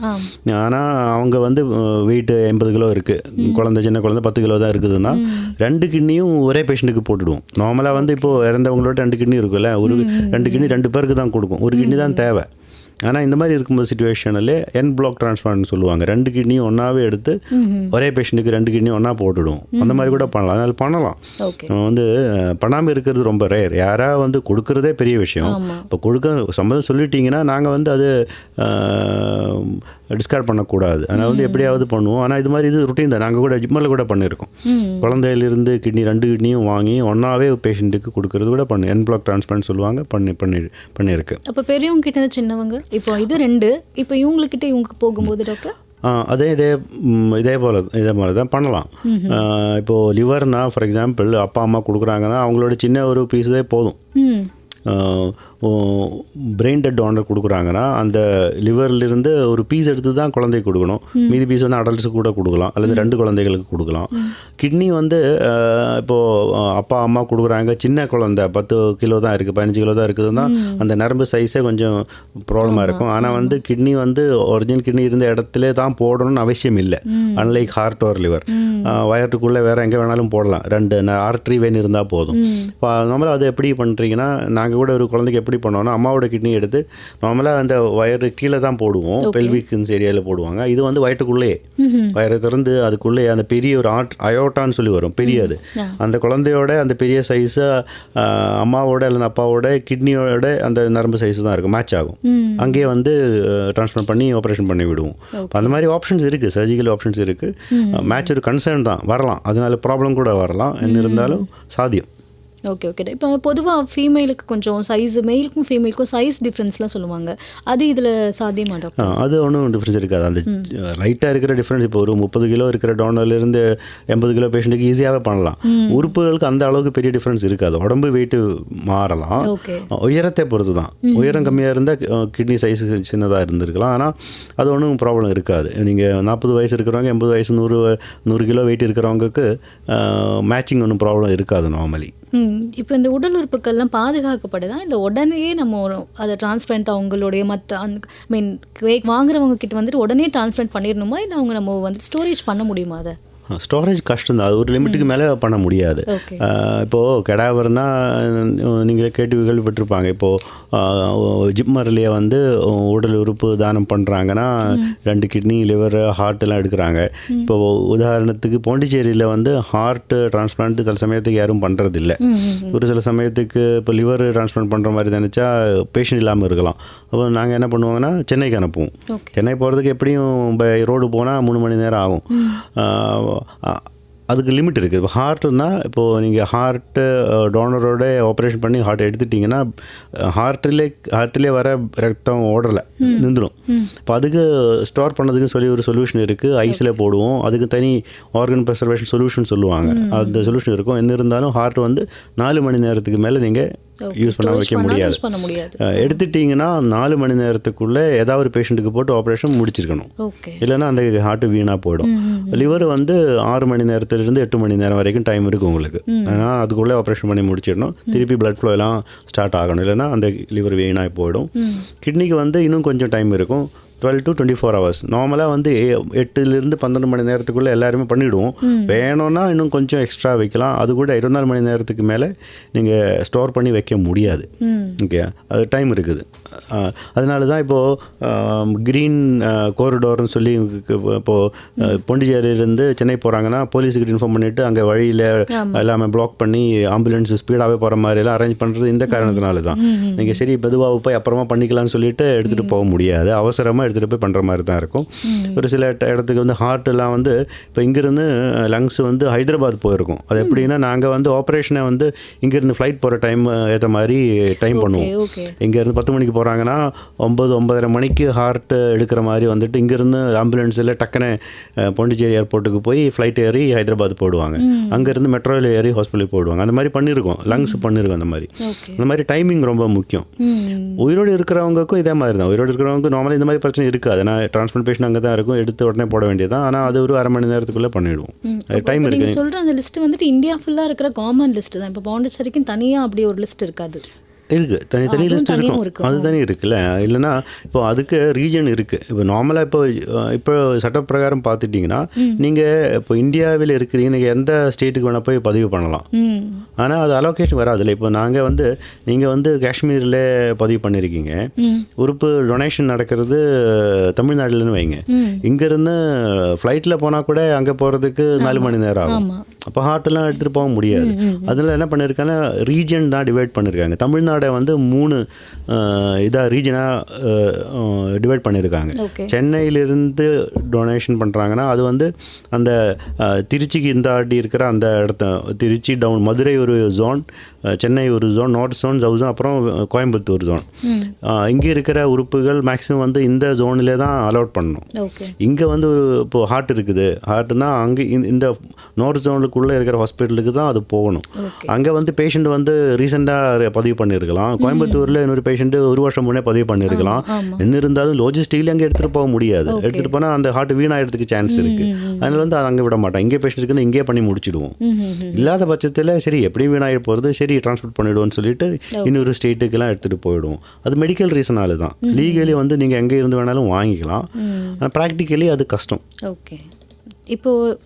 ஆனால் அவங்க வந்து வெயிட்டு 80 கிலோ இருக்குது, குழந்தை சின்ன குழந்தை 10 கிலோ தான் இருக்குதுன்னா 2 கிட்னியும் ஒரே பேஷண்ட்டுக்கு போட்டுடுவோம். நார்மலாக வந்து இப்போது இறந்தவங்களோட 2 கிட்னி இருக்குல்ல, ஒரு 2 கிட்னி 2 பேருக்கு தான் கொடுக்கும், ஒரு கிட்னி தான் தேவை. ஆனால் இந்த மாதிரி இருக்கும்போது சிச்சுவேஷனில் என் பிளாக் டிரான்ஸ்பிளான்ட் சொல்லுவாங்க. 2 கிட்னியும் ஒன்றாவே எடுத்து ஒரே பேஷண்ட்டுக்கு 2 கிட்னியும் ஒன்றா போட்டுடுவோம். அந்த மாதிரி கூட பண்ணலாம். அதனால் பண்ணலாம். நம்ம வந்து பண்ணாமல் இருக்கிறது ரொம்ப ரேர். யாராவது வந்து கொடுக்குறதே பெரிய விஷயம். இப்போ சம்மதம் சொல்லிட்டீங்கன்னா நாங்கள் வந்து அது டிஸ்கார்ட் பண்ணக்கூடாது. அதனால் வந்து எப்படியாவது பண்ணுவோம். ஆனால் இது மாதிரி இது ருட்டீன் தான். நாங்கள் கூட ஜிம்மரில் கூட பண்ணியிருக்கோம். குழந்தையிலிருந்து கிட்னி 2 கிட்னியும் வாங்கி ஒன்றாவே பேஷண்ட்டுக்கு கொடுக்கறது கூட என் பிளாக் டிரான்ஸ்பிளான்ட் சொல்லுவாங்க, பண்ணியிருக்கு. அப்போ பெரியவங்க கிட்ட சின்னவங்க இப்போ இது 2, இப்போ இவங்ககிட்ட இவங்க போகும்போது டாக்டர் இதே போல் தான் பண்ணலாம். இப்போது லிவர்னா ஃபார் எக்ஸாம்பிள் அப்பா அம்மா கொடுக்குறாங்கன்னா அவங்களோட சின்ன ஒரு பீஸே போதும். பிரெயின் டெட் டோனர் கொடுக்குறாங்கன்னா அந்த லிவர்லேருந்து ஒரு பீஸ் எடுத்து தான் குழந்தைக்கு கொடுக்கணும். மீதி பீஸ் வந்து அடல்ட்ஸுக்கு கூட கொடுக்கலாம், அல்லது 2 குழந்தைகளுக்கு கொடுக்கலாம். கிட்னி வந்து இப்போது அப்பா அம்மா கொடுக்குறாங்க, சின்ன குழந்தை 10 கிலோ தான் இருக்குது, 15 கிலோ தான் இருக்குதுன்னா அந்த நரம்பு சைஸே கொஞ்சம் ப்ராப்ளமாக இருக்கும். ஆனால் வந்து கிட்னி வந்து ஒரிஜினல் கிட்னி இருந்த இடத்துல தான் போடணும்னு அவசியம் இல்லை. அன்லைக் ஹார்ட் ஆர் லிவர் வயற்றுக்குள்ளே வேறு எங்கே வேணாலும் போடலாம். 2 ஆர்ட்ரி வெயின் இருந்தால் போதும். இப்போ நார்மலாக அது எப்படி பண்ணுறீங்கன்னா, நாங்கள் கூட ஒரு குழந்தைக்கு எப்படி பண்ணுவோம்னா அம்மாவோட கிட்னி எடுத்து நார்மலாக அந்த வயறு கீழே தான் போடுவோம், பெல்விக் ஏரியாவில் போடுவாங்க. இது வந்து வயிற்றுக்குள்ளேயே வயரை திறந்து அதுக்குள்ளே அந்த பெரிய ஒரு அயோட்டான்னு சொல்லி வரும், பெரியது. அந்த குழந்தையோட அந்த பெரிய சைஸு அம்மாவோட இல்லைன்னா அப்பாவோட கிட்னியோட அந்த நரம்பு சைஸு தான் இருக்கும், மேட்ச் ஆகும். அங்கேயே வந்து டிரான்ஸ்பிளான்ட் பண்ணி ஆப்ரேஷன் பண்ணி விடுவோம். அந்த மாதிரி ஆப்ஷன்ஸ் இருக்குது, சர்ஜிக்கல் ஆப்ஷன்ஸ் இருக்குது. மேட்ச் ஒரு கன்சர்ன் தான் வரலாம், அதனால ப்ராப்ளம் கூட வரலாம். என்ன இருந்தாலும் சாத்தியம். Okay okay. இப்போ பொதுவாக ஃபீமேலுக்கு கொஞ்சம் சைஸ், மெயிலுக்கும் ஃபீமேலுக்கும் சைஸ் டிஃப்ரென்ஸ்லாம் சொல்லுவாங்க. அது இதில் சாத்தியமா டாக்டர்? அது ஒன்றும் டிஃப்ரென்ஸ் இருக்காது. அந்த லைட்டாக இருக்கிற டிஃப்ரென்ஸ் இப்போ ஒரு 30 கிலோ இருக்கிற டோனர்லேருந்து 80 கிலோ பேஷண்ட்டுக்கு ஈஸியாகவே பண்ணலாம். உறுப்புகளுக்கு அந்த அளவுக்கு பெரிய டிஃப்ரென்ஸ் இருக்காது. உடம்பு வெயிட்டு மாறலாம், ஓகே. உயரத்தை பொறுத்து தான். உயரம் கம்மியாக இருந்தால் கிட்னி சைஸ் சின்னதாக இருந்திருக்கலாம். ஆனால் அது ஒன்றும் ப்ராப்ளம் இருக்காது. நீங்கள் 40 வயசு இருக்கிறவங்க, 80 வயசு, 100 கிலோ வெயிட் இருக்கிறவங்களுக்கு மேட்சிங் ஒன்றும் ப்ராப்ளம் இருக்காது நார்மலி. இப்போ இந்த உடல் உறுப்புகள்லாம் பாதுகாக்கப்படுதா, இல்லை உடனே நம்ம அதை டிரான்ஸ்பிளான்ட் அவங்களுடைய மற்ற மீன் வாங்குறவங்க கிட்ட வந்துட்டு உடனே டிரான்ஸ்பிளான்ட் பண்ணிடணுமா, இல்லை அவங்க நம்ம வந்து ஸ்டோரேஜ் பண்ண முடியுமா அதை? ஸ்டோரேஜ் கஷ்டம் தான். அது ஒரு லிமிட்டுக்கு மேலே பண்ண முடியாது. இப்போது கெடாவர்னா நீங்கள் கேள்விப்பட்டிருப்பாங்க. இப்போது ஜிப்மர்லேயே வந்து உடல் உறுப்பு தானம் பண்ணுறாங்கன்னா 2 கிட்னி, லிவர், ஹார்ட்டெல்லாம் எடுக்கிறாங்க. இப்போது உதாரணத்துக்கு பாண்டிச்சேரியில் வந்து ஹார்ட் டிரான்ஸ்பிளான்ட் சில சமயத்துக்கு யாரும் பண்ணுறது இல்லை. ஒரு சில சமயத்துக்கு இப்போ லிவர் டிரான்ஸ்பிளான்ட் பண்ணுற மாதிரி நினச்சா பேஷண்ட் இல்லாமல் இருக்கலாம். அப்போ நாங்கள் என்ன பண்ணுவாங்கன்னா சென்னைக்கு அனுப்புவோம். சென்னை போகிறதுக்கு எப்படியும் ரோடு போனால் 3 மணி நேரம் ஆகும். அதுக்கு லிமிட் இருக்குது. இப்போ ஹார்ட்னா இப்போது நீங்கள் ஹார்ட்டு டோனரோட ஆப்ரேஷன் பண்ணி ஹார்ட் எடுத்துட்டிங்கன்னா ஹார்ட்டிலே வர ரத்தம் ஓடலை, நின்றுடும். இப்போ அதுக்கு ஸ்டோர் பண்ணதுக்கு சொல்லி ஒரு சொல்யூஷன் இருக்குது. ஐஸில் போடுவோம். அதுக்கு தனி ஆர்கன் ப்ரிசர்வேஷன் சொல்யூஷன் சொல்லுவாங்க. அந்த சொல்யூஷன் இருக்கும். என்ன இருந்தாலும் ஹார்ட் வந்து 4 மணி நேரத்துக்கு மேலே நீங்கள் யூஸ் பண்ண வைக்க முடியாது. எடுத்துட்டிங்கன்னா 4 மணி நேரத்துக்குள்ளே ஏதாவது ஒரு பேஷண்ட்டுக்கு போட்டு ஆப்ரேஷன் முடிச்சிருக்கணும். இல்லைன்னா அந்த ஹார்ட்டு வீணாக போயிடும். லிவர் வந்து 6 மணி நேரத்துலேருந்து 8 மணி நேரம் வரைக்கும் டைம் இருக்குது உங்களுக்கு. ஆனால் அதுக்குள்ளே ஆப்ரேஷன் பண்ணி முடிச்சிடணும். திருப்பி பிளட் ஃப்ளோ எல்லாம் ஸ்டார்ட் ஆகணும், இல்லைன்னா அந்த லிவர் வீணாக போயிடும். கிட்னிக்கு வந்து இன்னும் கொஞ்சம் டைம் இருக்கும், 12 to 24 hours. நார்மலாக வந்து 8லேருந்து 12 மணி நேரத்துக்குள்ளே எல்லாருமே பண்ணிவிடுவோம். வேணும்னா இன்னும் கொஞ்சம் எக்ஸ்ட்ரா வைக்கலாம். அது கூட 24 மணி நேரத்துக்கு மேலே நீங்கள் ஸ்டோர் பண்ணி வைக்க முடியாது. ஓகே, அது டைம் இருக்குது. அதனால தான் இப்போது க்ரீன் கோரிடோர்னு சொல்லி இப்போது பாண்டிச்சேரியிலேருந்து சென்னை போகிறாங்கன்னா போலீஸுக்கு இன்ஃபார்ம் பண்ணிவிட்டு அங்கே வழியில் எல்லாமே பிளாக் பண்ணி ஆம்புலன்ஸ் ஸ்பீடாகவே போகிற மாதிரிலாம் அரேஞ்ச் பண்ணுறது இந்த காரணத்தினால தான். நீங்கள் சரி மெதுவாக போய் அப்புறமா பண்ணிக்கலாம்னு சொல்லிட்டு எடுத்துகிட்டு போக முடியாது. அவசரமாக எடுத்துகிட்டு போய் பண்ணுற மாதிரி தான் இருக்கும். ஒரு சில இடத்துக்கு வந்து ஹார்ட்டெல்லாம் வந்து இப்போ இங்கேருந்து லங்ஸ் வந்து ஹைதராபாத் போயிருக்கும். அது எப்படின்னா நாங்கள் வந்து ஆப்ரேஷனை வந்து இங்கேருந்து ஃப்ளைட் போகிற டைம் ஏற்ற மாதிரி டைம் பண்ணுவோம். இங்கேருந்து 10 மணிக்கு போகிறாங்கன்னா 9-9:30 மணிக்கு ஹார்ட் எடுக்கிற மாதிரி வந்துட்டு இங்கேருந்து ஆம்புலன்ஸில் டக்குன்னு பாண்டிச்சேரி ஏர்போர்ட்டுக்கு போய் ஃப்ளைட் ஏறி ஹைதராபாத் போடுவாங்க. அங்கேருந்து மெட்ரோவில் ஏறி ஹாஸ்பிட்டலுக்கு போடுவாங்க. அந்த மாதிரி பண்ணியிருக்கோம். லங்ஸ் பண்ணியிருக்கோம். அந்த மாதிரி டைமிங் ரொம்ப முக்கியம். உயிரோடு இருக்கிறவங்களுக்கும் இதே மாதிரி தான். உயிரோடு இருக்கிறவங்க நார்மலாக இந்த மாதிரி பிரச்சனை இருக்காது. ஏன்னா டிரான்ஸ்பிளான்டேஷன் அங்கே தான் இருக்கும், எடுத்து உடனே போட வேண்டியதான். ஆனால் அது ஒரு 1/2 மணி நேரத்துக்குள்ளே பண்ணிவிடுவோம். டைம் இருக்குது. சொல்கிற அந்த லிஸ்ட் வந்துட்டு இந்தியா ஃபுல்லாக இருக்கிற கவர்மெண்ட் லிஸ்ட் தான். இப்போ பாண்டிச்சேரிக்கும் தனியாக அப்படி ஒரு லிஸ்ட் இருக்காது. இருக்குது, தனி லிஸ்ட் இருக்கும். அது தனி இருக்குல்ல. இல்லைன்னா இப்போ அதுக்கு ரீஜன் இருக்குது. இப்போ நார்மலாக இப்போ சட்டப்பிரகாரம் பார்த்துட்டிங்கன்னா நீங்கள் இப்போ இந்தியாவில் இருக்கிறீங்க, நீங்கள் எந்த ஸ்டேட்டுக்கு வேணால் போய் பதிவு பண்ணலாம். ஆனால் அது அலோகேஷன் வராதில்ல. இப்போ நாங்கள் வந்து நீங்கள் வந்து காஷ்மீரில் பதிவு பண்ணியிருக்கீங்க, உறுப்பு டொனேஷன் நடக்கிறது தமிழ்நாட்டில்னு வைங்க. இங்கேருந்து ஃப்ளைட்டில் போனால் கூட அங்கே போகிறதுக்கு 4 மணி நேரம் ஆகும். அப்போ ஹார்ட்டெல்லாம் எடுத்துகிட்டு போக முடியாது. அதில் என்ன பண்ணியிருக்காங்கன்னா ரீஜன் தான் டிவைட் பண்ணியிருக்காங்க. தமிழ்நாடை வந்து 3 இதாக ரீஜனாக டிவைட் பண்ணியிருக்காங்க. சென்னையிலிருந்து டொனேஷன் பண்ணுறாங்கன்னா அது வந்து அந்த திருச்சிக்கு இந்த ஆட்டி இருக்கிற அந்த இடத்த, திருச்சி டவுன், மதுரை ஒரு ஜோன், சென்னை ஒரு zone, north zone, south zone, அப்புறம் கோயம்புத்தூர் ஜோன். இங்கே இருக்கிற உறுப்புகள் மேக்ஸிமம் வந்து இந்த ஜோனிலே தான் அலோட் பண்ணணும். இங்கே வந்து இப்போது ஹார்ட் இருக்குது, ஹார்ட்னா அங்கே இந்த நார்த் ஜோனுக்குள்ளே இருக்கிற ஹாஸ்பிட்டலுக்கு தான் அது போகணும். அங்கே வந்து பேஷண்ட் வந்து ரீசெண்டாக பதிவு பண்ணியிருக்கலாம். கோயம்புத்தூரில் இன்னொரு பேஷண்ட்டு 1 வருஷம் முன்னே பதிவு பண்ணியிருக்கலாம். என்ன இருந்தாலும் லாஜிஸ்டிக்லி அங்கே எடுத்துகிட்டு போக முடியாது. எடுத்துகிட்டு போனால் அந்த ஹார்ட் வீணாகிறதுக்கு சான்ஸ் இருக்குது. அதனால வந்து அது அங்கே விட மாட்டோம். இங்கே பேஷண்ட் இருக்குது, இங்கே பண்ணி முடிச்சிடுவோம். இல்லாத பட்சத்தில் சரி எப்படி வீணாகி போகிறது, சரி ட்ரான்ஸ்போர்ட் பண்ணிவிடுவோம்னு சொல்லிட்டு இன்னொரு ஸ்டேட்டுக்கெல்லாம் எடுத்துகிட்டு போயிடுவோம். அது மெடிக்கல் ரீசனால தான். லீகலி வந்து நீங்கள் எங்கே இருந்து வேணாலும் வாங்கிக்கலாம். ஆனால் ப்ராக்டிக்கலி அது கஷ்டம். ஓகே, இப்போது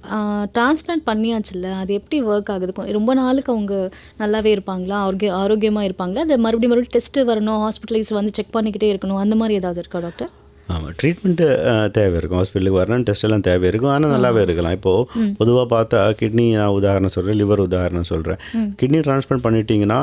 டிரான்ஸ்பிளான்ட் பண்ணியாச்சுல்ல, அது எப்படி ஒர்க் ஆகுது? ரொம்ப நாளுக்கு அவங்க நல்லாவே இருப்பாங்களா, ஆரோக்கியமாக இருப்பாங்களா? அது மறுபடியும் டெஸ்ட்டு வரணும், ஹாஸ்பிட்டலைஸ் வந்து செக் பண்ணிக்கிட்டே இருக்கணும், அந்த மாதிரி ஏதாவது இருக்கா டாக்டர்? ஆமாம், ட்ரீட்மெண்ட்டு தேவை இருக்கும். ஹாஸ்பிட்டலுக்கு வரணும், டெஸ்ட் எல்லாம் தேவை இருக்கும். ஆனால் நல்லாவே இருக்கலாம். இப்போது பொதுவாக பார்த்தா கிட்னி, நான் உதாரணம் சொல்கிறேன், லிவர் உதாரணம் சொல்கிறேன். கிட்னி ட்ரான்ஸ்பிளான்ட் பண்ணிட்டீங்கன்னா